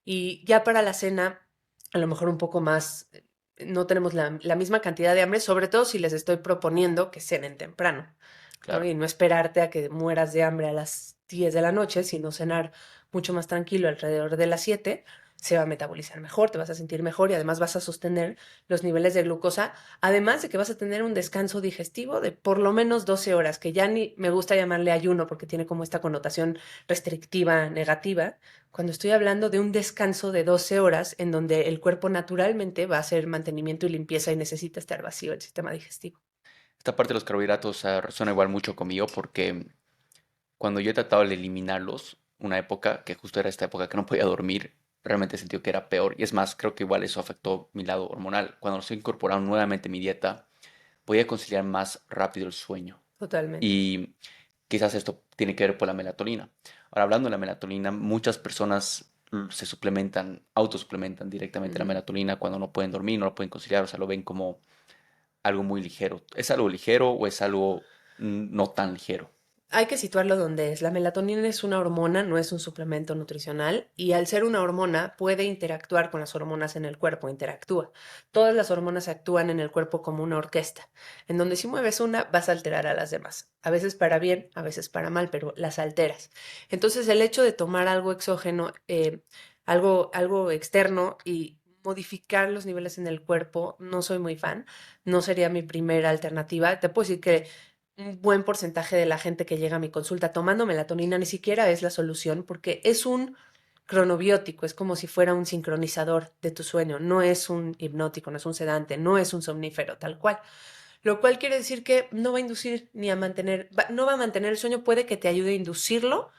Speaker 1: Y ya para la cena, a lo mejor un poco más, no tenemos la misma cantidad de hambre, sobre todo si les estoy proponiendo que cenen temprano, ¿no?
Speaker 2: Claro.
Speaker 1: Y no esperarte a que mueras de hambre a las 10 de la noche, sino cenar mucho más tranquilo alrededor de las 7, se va a metabolizar mejor, te vas a sentir mejor y además vas a sostener los niveles de glucosa, además de que vas a tener un descanso digestivo de por lo menos 12 horas, que ya ni me gusta llamarle ayuno porque tiene como esta connotación restrictiva, negativa, cuando estoy hablando de un descanso de 12 horas en donde el cuerpo naturalmente va a hacer mantenimiento y limpieza y necesita estar vacío el sistema digestivo.
Speaker 2: Esta parte de los carbohidratos resuena igual mucho conmigo porque cuando yo he tratado de eliminarlos, una época, que justo era esta época que no podía dormir, realmente he sentido que era peor. Y es más, creo que igual eso afectó mi lado hormonal. Cuando los he incorporado nuevamente a mi dieta, podía conciliar más rápido el sueño.
Speaker 1: Totalmente.
Speaker 2: Y quizás esto tiene que ver por la melatonina. Ahora, hablando de la melatonina, muchas personas se suplementan, autosuplementan directamente la
Speaker 1: Mm.
Speaker 2: melatonina cuando no pueden dormir, no lo pueden conciliar, o sea, lo ven como algo muy ligero. ¿Es algo ligero o es algo no tan ligero?
Speaker 1: Hay que situarlo donde es. La melatonina es una hormona, no es un suplemento nutricional, y al ser una hormona puede interactuar con las hormonas en el cuerpo, interactúa. Todas las hormonas actúan en el cuerpo como una orquesta, en donde si mueves una vas a alterar a las demás. A veces para bien, a veces para mal, pero las alteras. Entonces el hecho de tomar algo exógeno, algo externo y modificar los niveles en el cuerpo, no soy muy fan, no sería mi primera alternativa. Te puedo decir que un buen porcentaje de la gente que llega a mi consulta tomando melatonina ni siquiera es la solución porque es un cronobiótico, es como si fuera un sincronizador de tu sueño, no es un hipnótico, no es un sedante, no es un somnífero, tal cual. Lo cual quiere decir que no va a inducir ni a mantener, no va a mantener el sueño, puede que te ayude a inducirlo,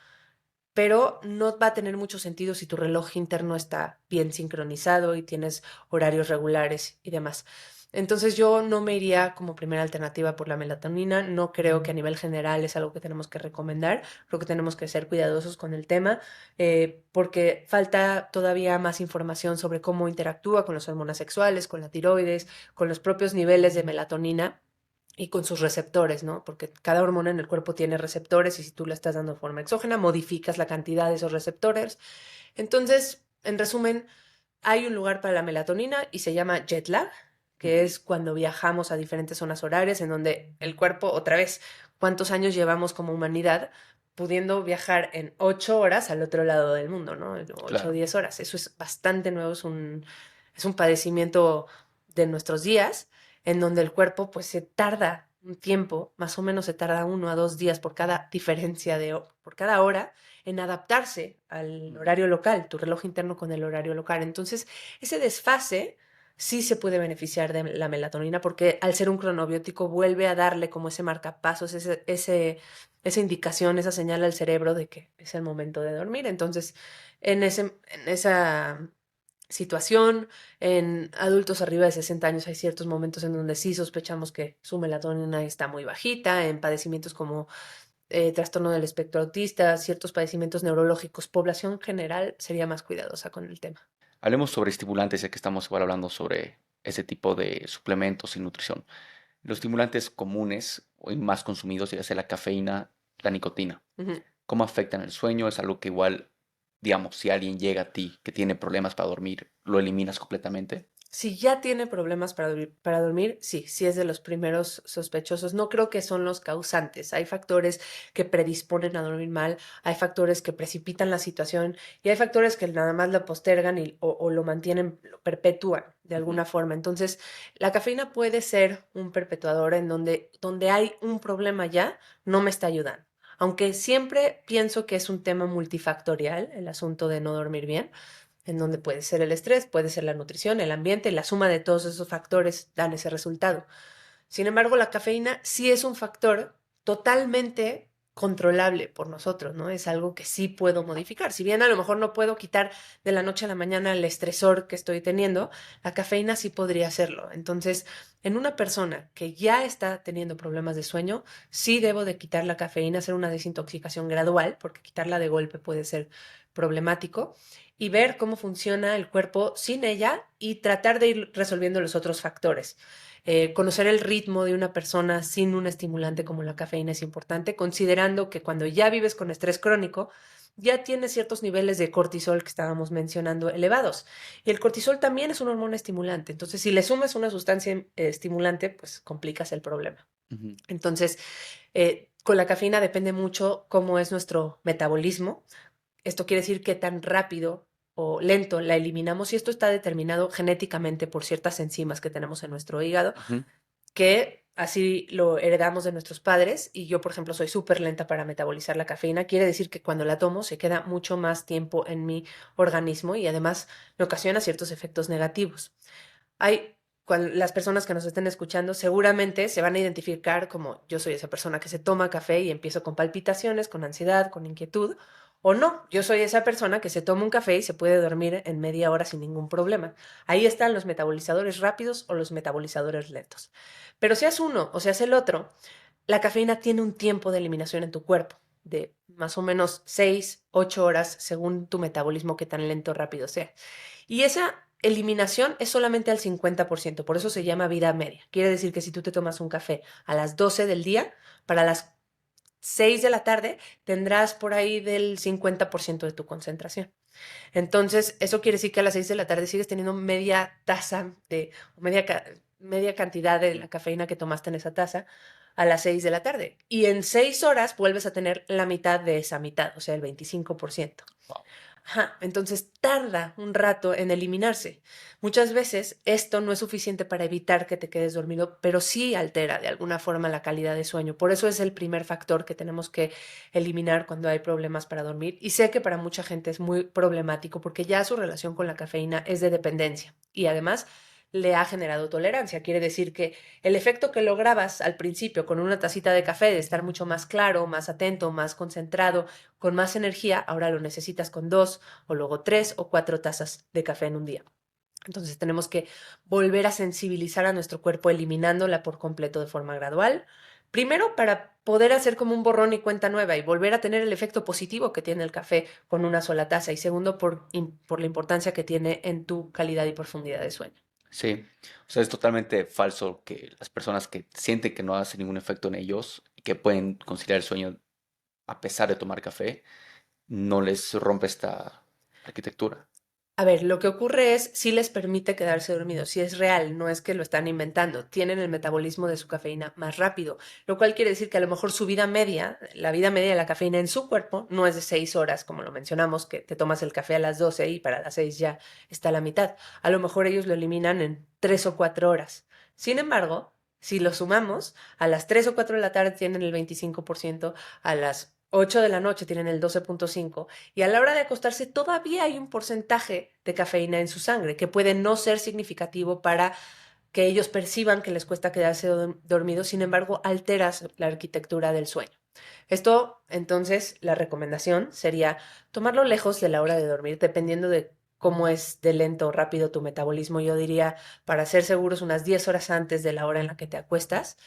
Speaker 1: pero no va a tener mucho sentido si tu reloj interno está bien sincronizado y tienes horarios regulares y demás. Entonces yo no me iría como primera alternativa por la melatonina. No creo que a nivel general es algo que tenemos que recomendar. Creo que tenemos que ser cuidadosos con el tema porque falta todavía más información sobre cómo interactúa con las hormonas sexuales, con la tiroides, con los propios niveles de melatonina y con sus receptores, ¿no? Porque cada hormona en el cuerpo tiene receptores y si tú la estás dando de forma exógena, modificas la cantidad de esos receptores. Entonces, en resumen, hay un lugar para la melatonina y se llama jet lag, que es cuando viajamos a diferentes zonas horarias en donde el cuerpo, otra vez, ¿cuántos años llevamos como humanidad pudiendo viajar en 8 horas al otro lado del mundo, ¿no? 8 o
Speaker 2: Claro.
Speaker 1: 10 horas. Eso es bastante nuevo, es un padecimiento de nuestros días en donde el cuerpo pues se tarda un tiempo, más o menos se tarda 1 a 2 días por cada diferencia por cada hora en adaptarse al horario local, tu reloj interno con el horario local. Entonces, ese desfase sí se puede beneficiar de la melatonina porque al ser un cronobiótico vuelve a darle como ese marcapasos, esa indicación, esa señal al cerebro de que es el momento de dormir. Entonces, en esa situación, en adultos arriba de 60 años hay ciertos momentos en donde sí sospechamos que su melatonina está muy bajita, en padecimientos como trastorno del espectro autista, ciertos padecimientos neurológicos, población general sería más cuidadosa con el tema.
Speaker 2: Hablemos sobre estimulantes, ya que estamos igual hablando sobre ese tipo de suplementos y nutrición. Los estimulantes comunes o más consumidos, ya sea la cafeína, la nicotina.
Speaker 1: Ujú.
Speaker 2: ¿Cómo afectan el sueño? Es algo que igual, digamos, si alguien llega a ti que tiene problemas para dormir, ¿lo eliminas completamente?
Speaker 1: Si ya tiene problemas para dormir, sí, sí es de los primeros sospechosos. No creo que son los causantes. Hay factores que predisponen a dormir mal, hay factores que precipitan la situación y hay factores que nada más lo postergan o lo mantienen, lo perpetúan de
Speaker 2: Ujú.
Speaker 1: alguna forma. Entonces, la cafeína puede ser un perpetuador en donde hay un problema ya, no me está ayudando. Aunque siempre pienso que es un tema multifactorial el asunto de no dormir bien, en donde puede ser el estrés, puede ser la nutrición, el ambiente, la suma de todos esos factores dan ese resultado. Sin embargo, la cafeína sí es un factor totalmente controlable por nosotros, ¿no? Es algo que sí puedo modificar. Si bien a lo mejor no puedo quitar de la noche a la mañana el estresor que estoy teniendo, la cafeína sí podría hacerlo. Entonces, en una persona que ya está teniendo problemas de sueño, sí debo de quitar la cafeína, hacer una desintoxicación gradual, porque quitarla de golpe puede ser problemático, y ver cómo funciona el cuerpo sin ella y tratar de ir resolviendo los otros factores. Conocer el ritmo de una persona sin un estimulante como la cafeína es importante, considerando que cuando ya vives con estrés crónico, ya tienes ciertos niveles de cortisol que estábamos mencionando elevados. Y el cortisol también es una hormona estimulante. Entonces, si le sumas una sustancia estimulante, pues complicas el problema.
Speaker 2: Ujú.
Speaker 1: Entonces, con la cafeína depende mucho cómo es nuestro metabolismo. Esto quiere decir qué tan rápido o lento la eliminamos y esto está determinado genéticamente por ciertas enzimas que tenemos en nuestro hígado,
Speaker 2: Ujú.
Speaker 1: que así lo heredamos de nuestros padres y yo, por ejemplo, soy súper lenta para metabolizar la cafeína. Quiere decir que cuando la tomo se queda mucho más tiempo en mi organismo y además me ocasiona ciertos efectos negativos. Hay las personas que nos estén escuchando seguramente se van a identificar como yo soy esa persona que se toma café y empiezo con palpitaciones, con ansiedad, con inquietud, o no, yo soy esa persona que se toma un café y se puede dormir en media hora sin ningún problema. Ahí están los metabolizadores rápidos o los metabolizadores lentos. Pero seas uno o seas el otro, la cafeína tiene un tiempo de eliminación en tu cuerpo de más o menos 6, 8 horas según tu metabolismo, que tan lento o rápido sea. Y esa eliminación es solamente al 50%, por eso se llama vida media. Quiere decir que si tú te tomas un café a las 12 del día, para las 6 de la tarde tendrás por ahí del 50% de tu concentración. Entonces, eso quiere decir que a las 6 de la tarde sigues teniendo media taza o media cantidad de la cafeína que tomaste en esa taza a las 6 de la tarde. Y en 6 horas vuelves a tener la mitad de esa mitad, o sea, el 25%.
Speaker 2: Wow.
Speaker 1: Ajá, entonces tarda un rato en eliminarse. Muchas veces esto no es suficiente para evitar que te quedes dormido, pero sí altera de alguna forma la calidad de sueño. Por eso es el primer factor que tenemos que eliminar cuando hay problemas para dormir. Y sé que para mucha gente es muy problemático porque ya su relación con la cafeína es de dependencia y además le ha generado tolerancia. Quiere decir que el efecto que lograbas al principio con una tacita de café, de estar mucho más claro, más atento, más concentrado, con más energía, ahora lo necesitas con 2 o luego 3 o 4 tazas de café en un día. Entonces tenemos que volver a sensibilizar a nuestro cuerpo eliminándola por completo de forma gradual. Primero, para poder hacer como un borrón y cuenta nueva y volver a tener el efecto positivo que tiene el café con una sola taza. Y segundo, por la importancia que tiene en tu calidad y profundidad de sueño.
Speaker 2: Sí, o sea, es totalmente falso que las personas que sienten que no hace ningún efecto en ellos y que pueden conciliar el sueño a pesar de tomar café, no les rompe esta arquitectura.
Speaker 1: A ver, lo que ocurre es, sí les permite quedarse dormidos, sí es real, no es que lo están inventando, tienen el metabolismo de su cafeína más rápido, lo cual quiere decir que a lo mejor su vida media, la vida media de la cafeína en su cuerpo, no es de 6 horas, como lo mencionamos, que te tomas el café a las 12 y para las 6 ya está a la mitad. A lo mejor ellos lo eliminan en 3 o 4 horas. Sin embargo, si lo sumamos, a las 3 o 4 de la tarde tienen el 25%, a las 8 de la noche tienen el 12,5%, y a la hora de acostarse todavía hay un porcentaje de cafeína en su sangre que puede no ser significativo para que ellos perciban que les cuesta quedarse dormidos, sin embargo, alteras la arquitectura del sueño. Esto, entonces, la recomendación sería tomarlo lejos de la hora de dormir, dependiendo de cómo es de lento o rápido tu metabolismo. Yo diría, para ser seguros, unas 10 horas antes de la hora en la que te acuestas,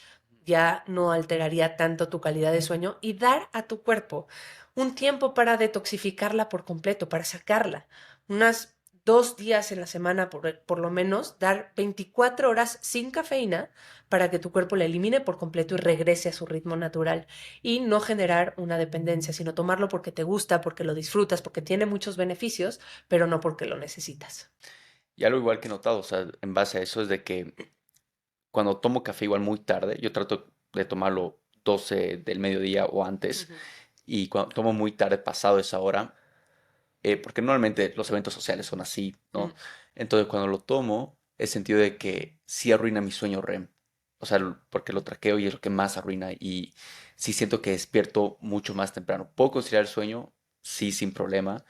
Speaker 1: ya no alteraría tanto tu calidad de sueño, y dar a tu cuerpo un tiempo para detoxificarla por completo, para sacarla. Unas 2 días en la semana, por lo menos, dar 24 horas sin cafeína para que tu cuerpo la elimine por completo y regrese a su ritmo natural, y no generar una dependencia, sino tomarlo porque te gusta, porque lo disfrutas, porque tiene muchos beneficios, pero no porque lo necesitas.
Speaker 2: Y algo igual que he notado, o sea, en base a eso es de que cuando tomo café igual muy tarde, yo trato de tomarlo 12 del mediodía o antes,
Speaker 1: Ujú.
Speaker 2: y cuando tomo muy tarde pasado esa hora, porque normalmente los eventos sociales son así,
Speaker 1: Mm.
Speaker 2: ¿no? Entonces cuando lo tomo, he sentido de que sí arruina mi sueño REM, o sea, porque lo traqueo y es lo que más arruina, y sí siento que despierto mucho más temprano. Puedo conciliar el sueño, sí, sin problema,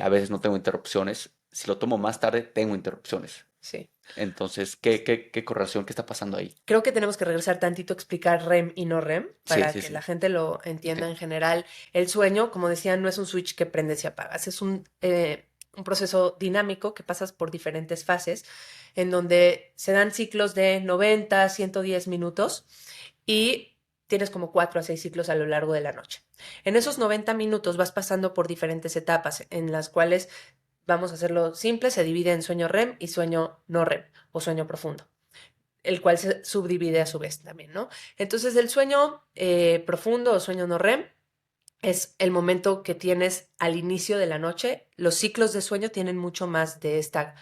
Speaker 2: a veces no tengo interrupciones, si lo tomo más tarde, tengo interrupciones.
Speaker 1: Sí.
Speaker 2: Entonces, ¿qué correlación? ¿Qué está pasando ahí?
Speaker 1: Creo que tenemos que regresar tantito a explicar REM y no REM
Speaker 2: Sí,
Speaker 1: para
Speaker 2: sí,
Speaker 1: que la
Speaker 2: sí.
Speaker 1: gente lo
Speaker 2: Sí.
Speaker 1: entienda en general. El sueño, como decía, no es un switch que prendes y apagas, es un proceso dinámico que pasas por diferentes fases en donde se dan ciclos de 90, 110 minutos, y tienes como 4 a 6 ciclos a lo largo de la noche. En esos 90 minutos vas pasando por diferentes etapas en las cuales, vamos a hacerlo simple, se divide en sueño REM y sueño no REM o sueño profundo, el cual se subdivide a su vez también, ¿no? Entonces, el sueño profundo o sueño no REM es el momento que tienes al inicio de la noche. Los ciclos de sueño tienen mucho más de esta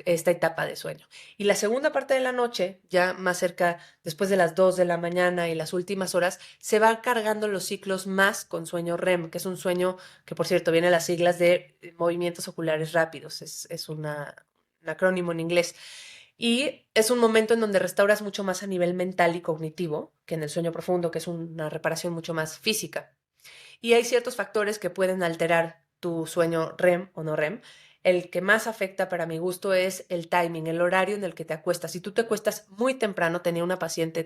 Speaker 1: etapa de sueño. Y la segunda parte de la noche, ya más cerca, después de las 2 de la mañana y las últimas horas, se van cargando los ciclos más con sueño REM, que es un sueño que, por cierto, viene las siglas de movimientos oculares rápidos, es un acrónimo en inglés. Y es un momento en donde restauras mucho más a nivel mental y cognitivo que en el sueño profundo, que es una reparación mucho más física. Y hay ciertos factores que pueden alterar tu sueño REM o no REM. El que más afecta para mi gusto es el timing, el horario en el que te acuestas. Si tú te acuestas muy temprano, tengo una paciente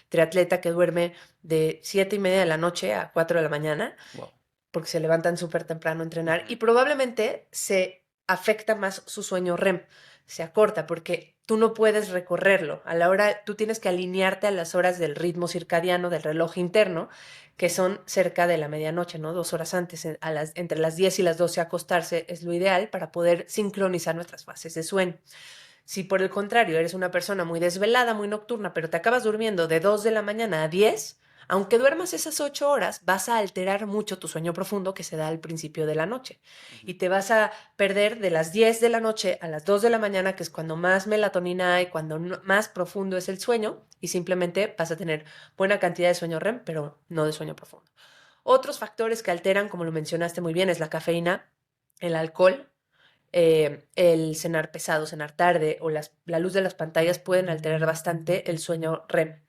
Speaker 1: triatleta que duerme de 7:30 de la noche a 4 de la mañana,
Speaker 2: Wow.
Speaker 1: porque se levantan súper temprano a entrenar,
Speaker 2: Ujú.
Speaker 1: y probablemente se afecta más su sueño REM, se acorta porque tú no puedes recorrerlo. A la hora, tú tienes que alinearte a las horas del ritmo circadiano del reloj interno, que son cerca de la medianoche, ¿no? 2 horas antes, entre las 10 y las 12 acostarse es lo ideal para poder sincronizar nuestras fases de sueño. Si por el contrario eres una persona muy desvelada, muy nocturna, pero te acabas durmiendo de 2 de la mañana a 10, aunque duermas esas 8 horas, vas a alterar mucho tu sueño profundo que se da al principio de la noche.
Speaker 2: Ujú.
Speaker 1: Y te vas a perder de las 10 de la noche a las 2 de la mañana, que es cuando más melatonina hay, cuando más profundo es el sueño, y simplemente vas a tener buena cantidad de sueño REM, pero no de sueño profundo. Otros factores que alteran, como lo mencionaste muy bien, es la cafeína, el alcohol, el cenar pesado, cenar tarde o la luz de las pantallas pueden alterar bastante el sueño REM,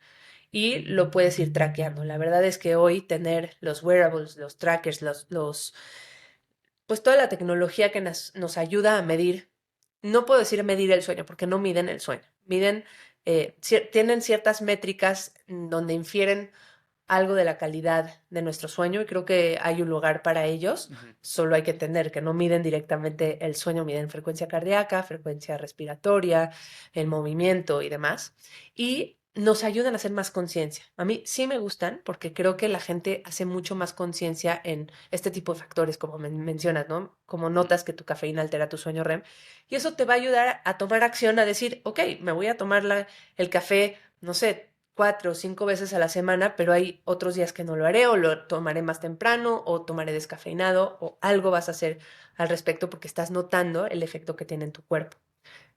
Speaker 1: y lo puedes ir traqueando. La verdad es que hoy tener los wearables, los trackers, pues toda la tecnología que nos ayuda a medir, no puedo decir medir el sueño porque no miden el sueño, tienen ciertas métricas donde infieren algo de la calidad de nuestro sueño y creo que hay un lugar para ellos. Solo hay que entender que no miden directamente el sueño, miden frecuencia cardíaca, frecuencia respiratoria, el movimiento y demás. Y nos ayudan a hacer más conciencia. A mí sí me gustan porque creo que la gente hace mucho más conciencia en este tipo de factores, como mencionas, ¿no? Como notas que tu cafeína altera tu sueño REM. Y eso te va a ayudar a tomar acción, a decir, ok, me voy a tomar el café, no sé, 4 o 5 veces a la semana, pero hay otros días que no lo haré, o lo tomaré más temprano, o tomaré descafeinado, o algo vas a hacer al respecto porque estás notando el efecto que tiene en tu cuerpo.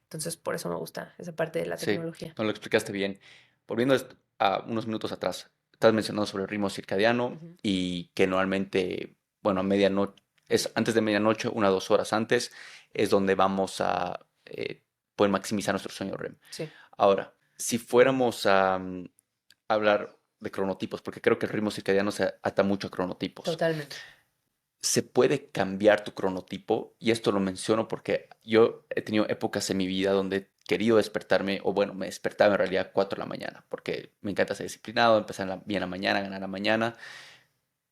Speaker 1: Entonces, por eso me gusta esa parte de la
Speaker 2: Sí,
Speaker 1: tecnología.
Speaker 2: no lo explicaste bien. Volviendo a unos minutos atrás, estás mencionando sobre el ritmo circadiano
Speaker 1: Ujú.
Speaker 2: y que normalmente, bueno, a medianoche, es antes de medianoche, 1 o 2 horas antes, es donde vamos a poder maximizar nuestro sueño REM.
Speaker 1: Sí,
Speaker 2: Ahora, si fuéramos a hablar de cronotipos, porque creo que el ritmo circadiano se ata mucho a cronotipos,
Speaker 1: totalmente.
Speaker 2: se puede cambiar tu cronotipo, y esto lo menciono porque yo he tenido épocas en mi vida donde he querido despertarme, o bueno, me despertaba en realidad a 4 de la mañana, porque me encanta ser disciplinado, empezar bien la mañana, ganar la mañana,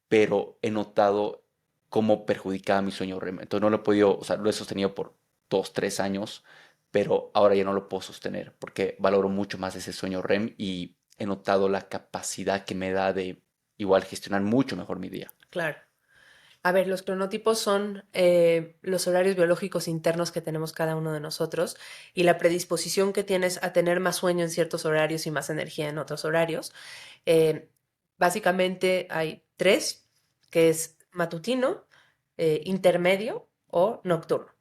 Speaker 2: pero he notado cómo perjudicaba mi sueño REM. Entonces no lo he podido, o sea, lo he sostenido por 2, 3 años, pero ahora ya no lo puedo sostener porque valoro mucho más ese sueño REM y he notado la capacidad que me da de igual gestionar mucho mejor mi día.
Speaker 1: Claro. A ver, los cronotipos son los horarios biológicos internos que tenemos cada uno de nosotros y la predisposición que tienes a tener más sueño en ciertos horarios y más energía en otros horarios. Eh, Básicamente hay tres, que es matutino, intermedio o nocturno.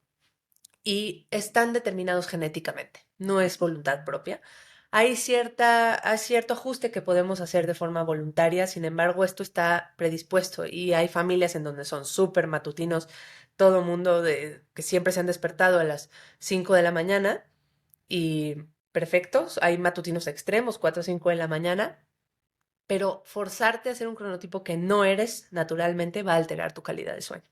Speaker 1: Y están determinados genéticamente, no es voluntad propia. Hay cierto ajuste que podemos hacer de forma voluntaria, sin embargo, esto está predispuesto y hay familias en donde son súper matutinos, todo mundo que siempre se han despertado a las 5 de la mañana y perfectos, hay matutinos extremos, 4 o 5 de la mañana, pero forzarte a hacer un cronotipo que no eres naturalmente va a alterar tu calidad de sueño.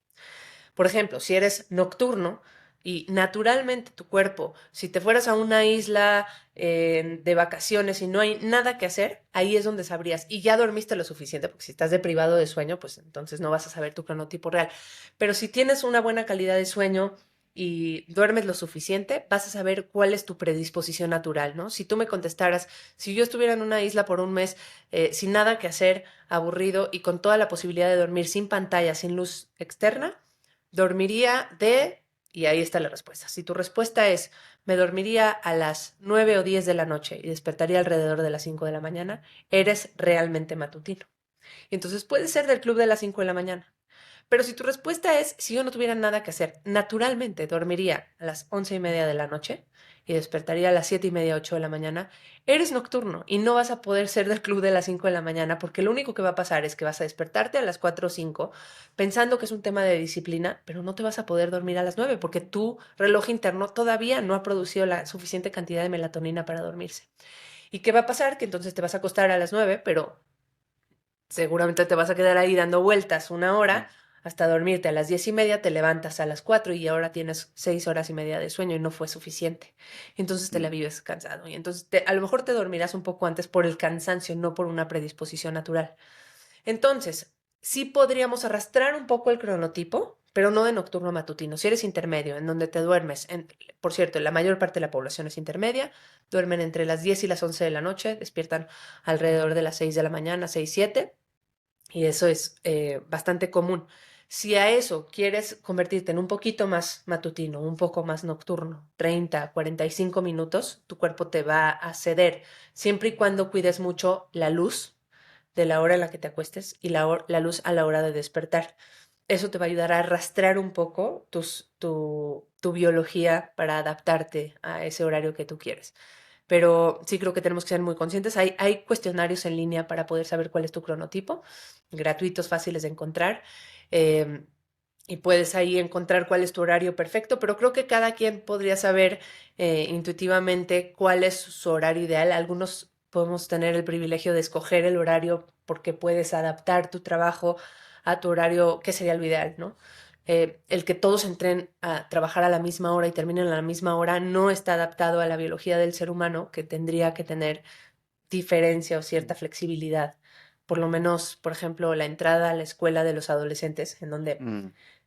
Speaker 1: Por ejemplo, si eres nocturno y naturalmente tu cuerpo, si te fueras a una isla de vacaciones y no hay nada que hacer, ahí es donde sabrías. Y ya dormiste lo suficiente, porque si estás deprivado de sueño, pues entonces no vas a saber tu cronotipo real. Pero si tienes una buena calidad de sueño y duermes lo suficiente, vas a saber cuál es tu predisposición natural, ¿no? Si tú me contestaras, si yo estuviera en una isla por un mes sin nada que hacer, aburrido y con toda la posibilidad de dormir sin pantalla, sin luz externa, dormiría y ahí está la respuesta. Si tu respuesta es, me dormiría a las 9 o 10 de la noche y despertaría alrededor de las 5 de la mañana, eres realmente matutino. Y entonces puede ser del club de las 5 de la mañana. Pero si tu respuesta es, si yo no tuviera nada que hacer, naturalmente dormiría a las 11:30 de la noche y despertaría a las 7:30, 8 de la mañana, eres nocturno y no vas a poder ser del club de las 5 de la mañana porque lo único que va a pasar es que vas a despertarte a las 4 o 5 pensando que es un tema de disciplina, pero no te vas a poder dormir a las 9 porque tu reloj interno todavía no ha producido la suficiente cantidad de melatonina para dormirse. ¿Y qué va a pasar? Que entonces te vas a acostar a las 9, pero seguramente te vas a quedar ahí dando vueltas una
Speaker 2: Ujú.
Speaker 1: hora hasta dormirte a las 10:30, te levantas a las 4 y ahora tienes 6 horas y media de sueño y no fue suficiente. Entonces te la
Speaker 2: Mm.
Speaker 1: vives cansado y entonces a lo mejor te dormirás un poco antes por el cansancio, no por una predisposición natural. Entonces, sí podríamos arrastrar un poco el cronotipo, pero no de nocturno a matutino. Si eres intermedio, en donde te duermes, por cierto, la mayor parte de la población es intermedia, duermen entre las 10 y las 11 de la noche, despiertan alrededor de las 6 de la mañana, 6 7 y eso es bastante común. Si a eso quieres convertirte en un poquito más matutino, un poco más nocturno, 30, 45 minutos, tu cuerpo te va a ceder, siempre y cuando cuides mucho la luz de la hora en la que te acuestes y la luz a la hora de despertar. Eso te va a ayudar a arrastrar un poco tu biología para adaptarte a ese horario que tú quieres. Pero sí creo que tenemos que ser muy conscientes. Hay cuestionarios en línea para poder saber cuál es tu cronotipo, gratuitos, fáciles de encontrar. eh, y puedes ahí encontrar cuál es tu horario perfecto, pero creo que cada quien podría saber intuitivamente cuál es su horario ideal. Algunos podemos tener el privilegio de escoger el horario porque puedes adaptar tu trabajo a tu horario, que sería lo ideal, ¿no? El que todos entren a trabajar a la misma hora y terminen a la misma hora no está adaptado a la biología del ser humano, que tendría que tener diferencia o cierta flexibilidad por lo menos, por ejemplo, la entrada a la escuela de los adolescentes, en donde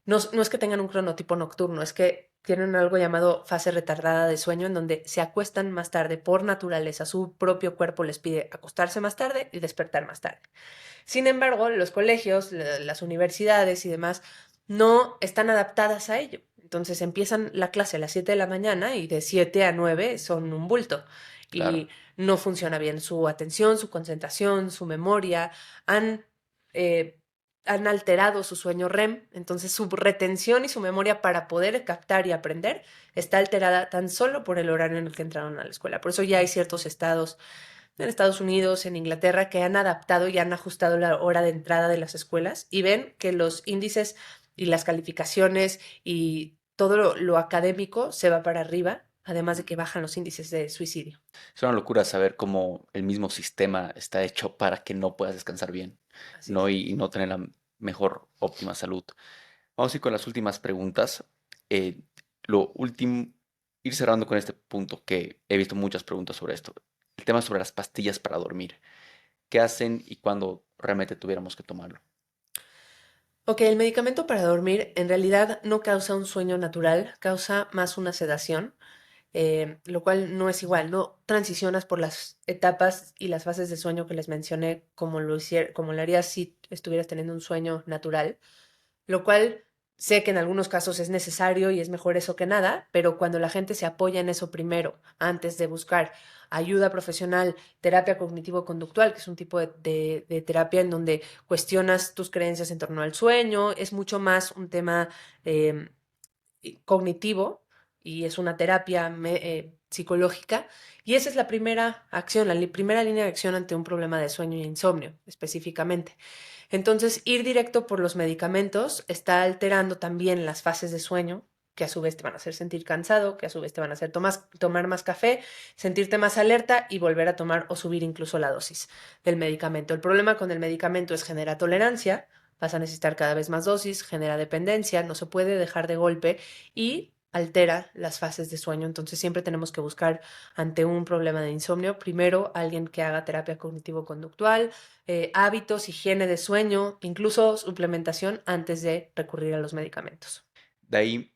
Speaker 1: no es que tengan un cronotipo nocturno, es que tienen algo llamado fase retardada de sueño, en donde se acuestan más tarde por naturaleza. Su propio cuerpo les pide acostarse más tarde y despertar más tarde. Sin embargo, los colegios, las universidades y demás no están adaptadas a ello. Entonces empiezan la clase a las 7 de la mañana y de 7 a 9 son un bulto.
Speaker 2: Claro.
Speaker 1: Y no funciona bien su atención, su concentración, su memoria. Han, eh, han alterado su sueño REM, entonces su retención y su memoria para poder captar y aprender está alterada tan solo por el horario en el que entraron a la escuela. Por eso ya hay ciertos estados en Estados Unidos, en Inglaterra, que han adaptado y han ajustado la hora de entrada de las escuelas y ven que los índices y las calificaciones y todo lo académico se va para arriba, además de que bajan los índices de suicidio.
Speaker 2: Es una locura saber cómo el mismo sistema está hecho para que no puedas descansar bien,
Speaker 1: Así
Speaker 2: ¿no?
Speaker 1: es.
Speaker 2: Y no tener la mejor, óptima salud. Vamos a ir con las últimas preguntas. Lo último, ir cerrando con este punto, que he visto muchas preguntas sobre esto. El tema sobre las pastillas para dormir. ¿Qué hacen y cuándo realmente tuviéramos que tomarlo?
Speaker 1: Ok, el medicamento para dormir en realidad no causa un sueño natural, causa más una sedación, lo cual no es igual, no transicionas por las etapas y las fases de sueño que les mencioné como lo harías si estuvieras teniendo un sueño natural, lo cual sé que en algunos casos es necesario y es mejor eso que nada, pero cuando la gente se apoya en eso primero, antes de buscar ayuda profesional, terapia cognitivo-conductual, que es un tipo de terapia en donde cuestionas tus creencias en torno al sueño, es mucho más un tema eh, cognitivo y es una terapia psicológica. Y esa es la primera acción, primera línea de acción ante un problema de sueño y insomnio, específicamente. Entonces, ir directo por los medicamentos está alterando también las fases de sueño, que a su vez te van a hacer sentir cansado, que a su vez te van a hacer tomar más café, sentirte más alerta y volver a tomar o subir incluso la dosis del medicamento. El problema con el medicamento es genera tolerancia, vas a necesitar cada vez más dosis, genera dependencia, no se puede dejar de golpe y altera las fases de sueño. Entonces siempre tenemos que buscar ante un problema de insomnio, primero alguien que haga terapia cognitivo-conductual, hábitos, higiene de sueño, incluso suplementación antes de recurrir a los medicamentos.
Speaker 2: De ahí,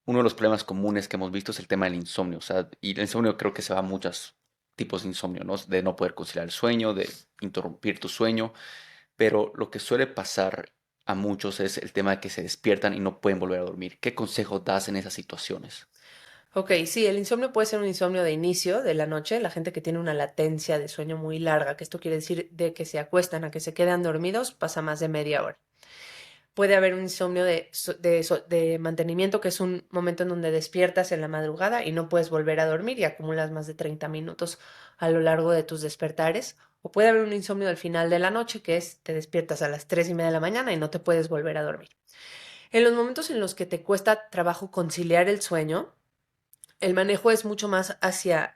Speaker 2: uno de los problemas comunes que hemos visto es el tema del insomnio. O sea, y el insomnio creo que se va a muchos tipos de insomnio, ¿no? De no poder conciliar el sueño, de interrumpir tu sueño. Pero lo que suele pasar a muchos es el tema de que se despiertan y no pueden volver a dormir. ¿Qué consejo das en esas situaciones?
Speaker 1: Ok, sí, el insomnio puede ser un insomnio de inicio de la noche, la gente que tiene una latencia de sueño muy larga, que esto quiere decir de que se acuestan a que se quedan dormidos, pasa más de media hora. Puede haber un insomnio de mantenimiento, que es un momento en donde despiertas en la madrugada y no puedes volver a dormir y acumulas más de 30 minutos a lo largo de tus despertares. O puede haber un insomnio al final de la noche, que es te despiertas a las 3:30 de la mañana y no te puedes volver a dormir. En los momentos en los que te cuesta trabajo conciliar el sueño, el manejo es mucho más hacia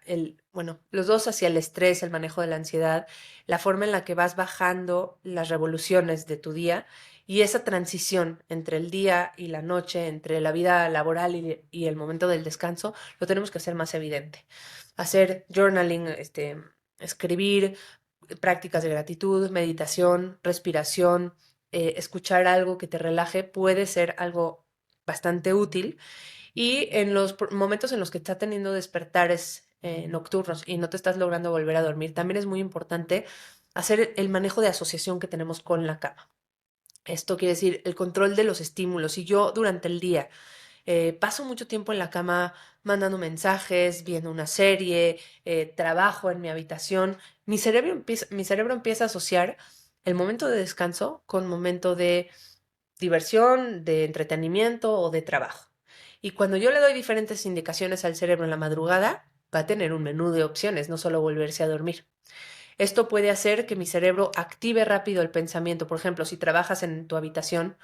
Speaker 1: los dos hacia el estrés, el manejo de la ansiedad, la forma en la que vas bajando las revoluciones de tu día y esa transición entre el día y la noche, entre la vida laboral y el momento del descanso, lo tenemos que hacer más evidente. Hacer journaling, escribir, prácticas de gratitud, meditación, respiración, escuchar algo que te relaje puede ser algo bastante útil y en los momentos en los que estás teniendo despertares nocturnos y no te estás logrando volver a dormir, también es muy importante hacer el manejo de asociación que tenemos con la cama. Esto quiere decir el control de los estímulos. Si yo durante el día paso mucho tiempo en la cama mandando mensajes, viendo una serie, trabajo en mi habitación, mi cerebro empieza a asociar el momento de descanso con momento de diversión, de entretenimiento o de trabajo. Y cuando yo le doy diferentes indicaciones al cerebro en la madrugada, va a tener un menú de opciones, no solo volverse a dormir. Esto puede hacer que mi cerebro active rápido el pensamiento. Por ejemplo, si trabajas en tu habitación,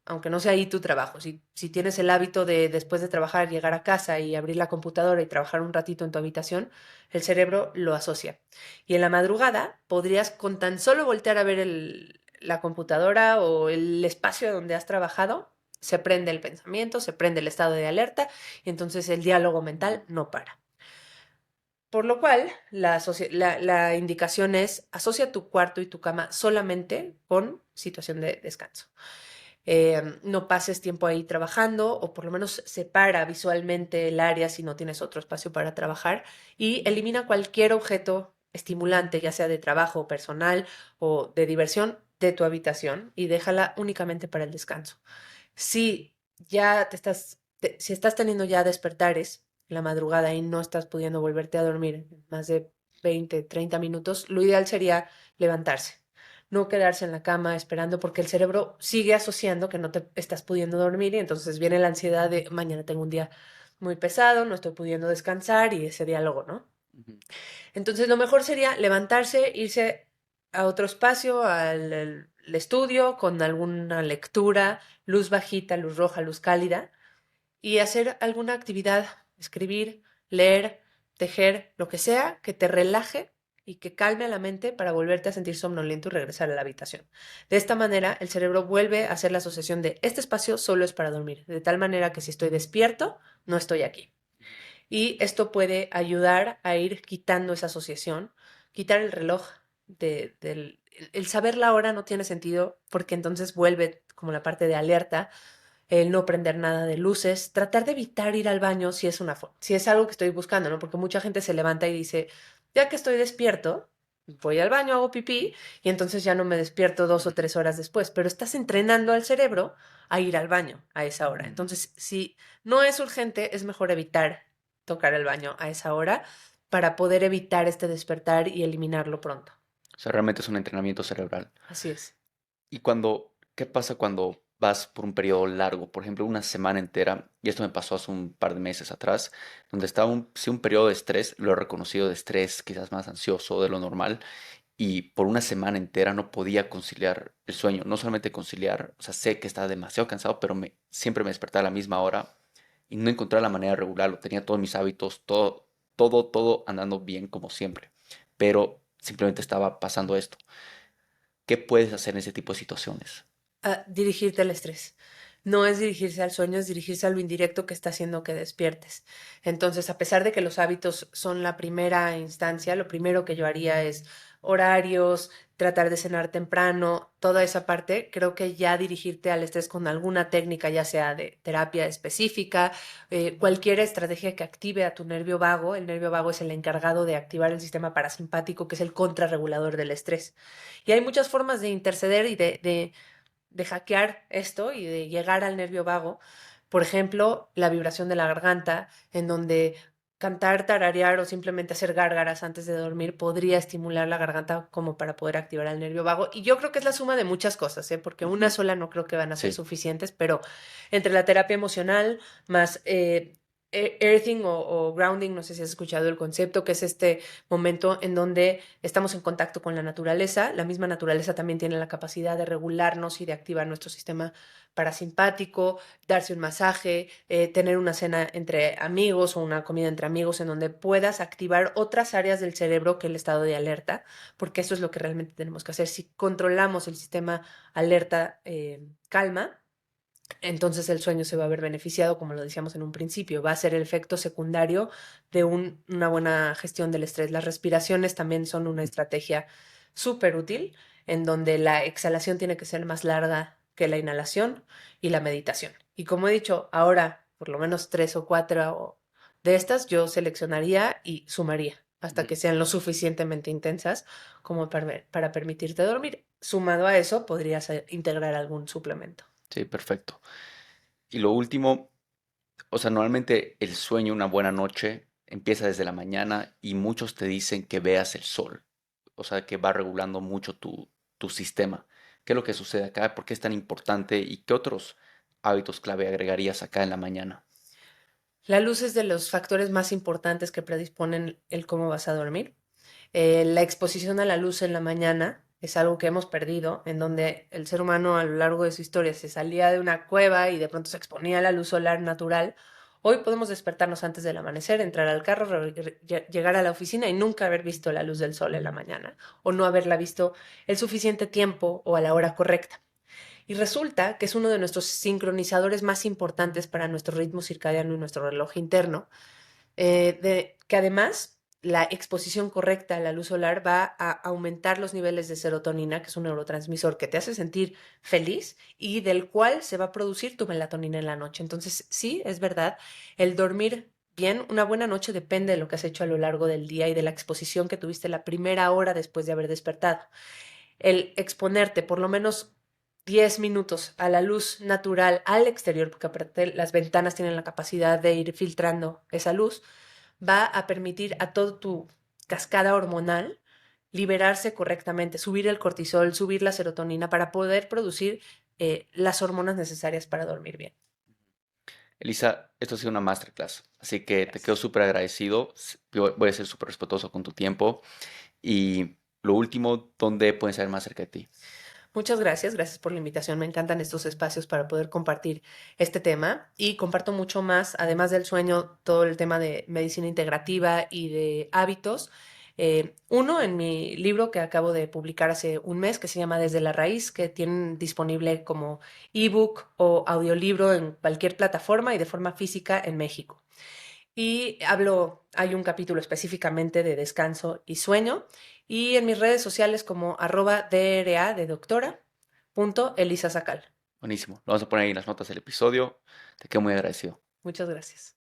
Speaker 1: aunque no sea ahí tu trabajo, si tienes el hábito de después de trabajar llegar a casa y abrir la computadora y trabajar un ratito en tu habitación, el cerebro lo asocia. Y en la madrugada podrías con tan solo voltear a ver la computadora o el espacio donde has trabajado, se prende el pensamiento, se prende el estado de alerta y entonces el diálogo mental no para. Por lo cual, la indicación es asocia tu cuarto y tu cama solamente con situación de descanso. No pases tiempo ahí trabajando o por lo menos separa visualmente el área si no tienes otro espacio para trabajar y elimina cualquier objeto estimulante, ya sea de trabajo personal o de diversión, de tu habitación y déjala únicamente para el descanso. Si ya si estás teniendo ya despertares en la madrugada y no estás pudiendo volverte a dormir en más de 20, 30 minutos, lo ideal sería levantarse, no quedarse en la cama esperando porque el cerebro sigue asociando que no te estás pudiendo dormir y entonces viene la ansiedad de mañana tengo un día muy pesado, no estoy pudiendo descansar y ese diálogo, ¿no?
Speaker 2: Ujú.
Speaker 1: Entonces lo mejor sería levantarse, irse a otro espacio, al estudio, con alguna lectura, luz bajita, luz roja, luz cálida, y hacer alguna actividad, escribir, leer, tejer, lo que sea, que te relaje y que calme a la mente para volverte a sentir somnoliento y regresar a la habitación. De esta manera, el cerebro vuelve a hacer la asociación de este espacio solo es para dormir, de tal manera que si estoy despierto, no estoy aquí. Y esto puede ayudar a ir quitando esa asociación, quitar el reloj el saber la hora no tiene sentido porque entonces vuelve como la parte de alerta, el no prender nada de luces, tratar de evitar ir al baño si es algo que estoy buscando, ¿no? Porque mucha gente se levanta y dice, ya que estoy despierto, voy al baño, hago pipí y entonces ya no me despierto 2 o 3 horas después, pero estás entrenando al cerebro a ir al baño a esa hora. Entonces, si no es urgente, es mejor evitar tocar el baño a esa hora para poder evitar este despertar y eliminarlo pronto.
Speaker 2: O sea, realmente es un entrenamiento cerebral.
Speaker 1: Así es.
Speaker 2: ¿Y qué pasa cuando vas por un periodo largo? Por ejemplo, una semana entera, y esto me pasó hace un par de meses atrás, donde estaba sí, un periodo de estrés, lo he reconocido de estrés, quizás más ansioso de lo normal, y por una semana entera no podía conciliar el sueño. No solamente conciliar, o sea, sé que estaba demasiado cansado, pero siempre me despertaba a la misma hora y no encontraba la manera de regularlo. Tenía todos mis hábitos, todo andando bien como siempre, pero simplemente estaba pasando esto. ¿Qué puedes hacer en ese tipo de situaciones?
Speaker 1: A dirigirte al estrés. No es dirigirse al sueño, es dirigirse a lo indirecto que está haciendo que despiertes. Entonces, a pesar de que los hábitos son la primera instancia, lo primero que yo haría es horarios, tratar de cenar temprano, toda esa parte, creo que ya dirigirte al estrés con alguna técnica, ya sea de terapia específica, cualquier estrategia que active a tu nervio vago. El nervio vago es el encargado de activar el sistema parasimpático, que es el contrarregulador del estrés. Y hay muchas formas de interceder y de hackear esto y de llegar al nervio vago. Por ejemplo, la vibración de la garganta, en donde cantar, tararear o simplemente hacer gárgaras antes de dormir podría estimular la garganta como para poder activar al nervio vago. Y yo creo que es la suma de muchas cosas, ¿eh? Porque una
Speaker 2: Ujú.
Speaker 1: sola no creo que van a ser
Speaker 2: Sí,
Speaker 1: suficientes, pero entre la terapia emocional más earthing o grounding, no sé si has escuchado el concepto, que es este momento en donde estamos en contacto con la naturaleza. La misma naturaleza también tiene la capacidad de regularnos y de activar nuestro sistema parasimpático, darse un masaje, tener una cena entre amigos o una comida entre amigos en donde puedas activar otras áreas del cerebro que el estado de alerta, porque eso es lo que realmente tenemos que hacer. Si controlamos el sistema alerta calma, entonces el sueño se va a ver beneficiado, como lo decíamos en un principio, va a ser el efecto secundario de una buena gestión del estrés. Las respiraciones también son una estrategia súper útil, en donde la exhalación tiene que ser más larga que la inhalación y la meditación. Y como he dicho, ahora por lo menos 3 o 4 de estas yo seleccionaría y sumaría hasta
Speaker 2: ujú,
Speaker 1: que sean lo suficientemente intensas como para permitirte dormir. Sumado a eso, podrías integrar algún suplemento.
Speaker 2: sí, perfecto. Y lo último, o sea, normalmente el sueño, una buena noche, empieza desde la mañana y muchos te dicen que veas el sol, o sea, que va regulando mucho tu sistema. ¿Qué es lo que sucede acá? ¿Por qué es tan importante? ¿Y qué otros hábitos clave agregarías acá en la mañana?
Speaker 1: La luz es de los factores más importantes que predisponen el cómo vas a dormir. La exposición a la luz en la mañana es algo que hemos perdido, en donde el ser humano a lo largo de su historia se salía de una cueva y de pronto se exponía a la luz solar natural. Hoy podemos despertarnos antes del amanecer, entrar al carro, llegar a la oficina y nunca haber visto la luz del sol en la mañana o no haberla visto el suficiente tiempo o a la hora correcta. Y resulta que es uno de nuestros sincronizadores más importantes para nuestro ritmo circadiano y nuestro reloj interno, que además la exposición correcta a la luz solar va a aumentar los niveles de serotonina, que es un neurotransmisor que te hace sentir feliz y del cual se va a producir tu melatonina en la noche. Entonces, sí, es verdad, el dormir bien, una buena noche depende de lo que has hecho a lo largo del día y de la exposición que tuviste la primera hora después de haber despertado. El exponerte por lo menos 10 minutos a la luz natural al exterior, porque aparte las ventanas tienen la capacidad de ir filtrando esa luz, va a permitir a todo tu cascada hormonal liberarse correctamente, subir el cortisol, subir la serotonina para poder producir las hormonas necesarias para dormir bien.
Speaker 2: Elisa, esto ha sido una masterclass, así que te quedo
Speaker 1: Gracias.
Speaker 2: súper agradecido. Yo voy a ser súper respetuoso con tu tiempo. Y lo último, ¿dónde pueden saber más acerca de ti?
Speaker 1: Muchas gracias, gracias por la invitación. Me encantan estos espacios para poder compartir este tema y comparto mucho más, además del sueño, todo el tema de medicina integrativa y de hábitos. Uno en mi libro que acabo de publicar hace un mes, que se llama Desde la Raíz, que tienen disponible como ebook o audiolibro en cualquier plataforma y de forma física en México. Y hay un capítulo específicamente de descanso y sueño. Y en mis redes sociales como @DRA de doctora, .Elisa Sacal.
Speaker 2: Buenísimo. Lo vamos a poner ahí en las notas del episodio. Te quedo muy agradecido.
Speaker 1: Muchas gracias.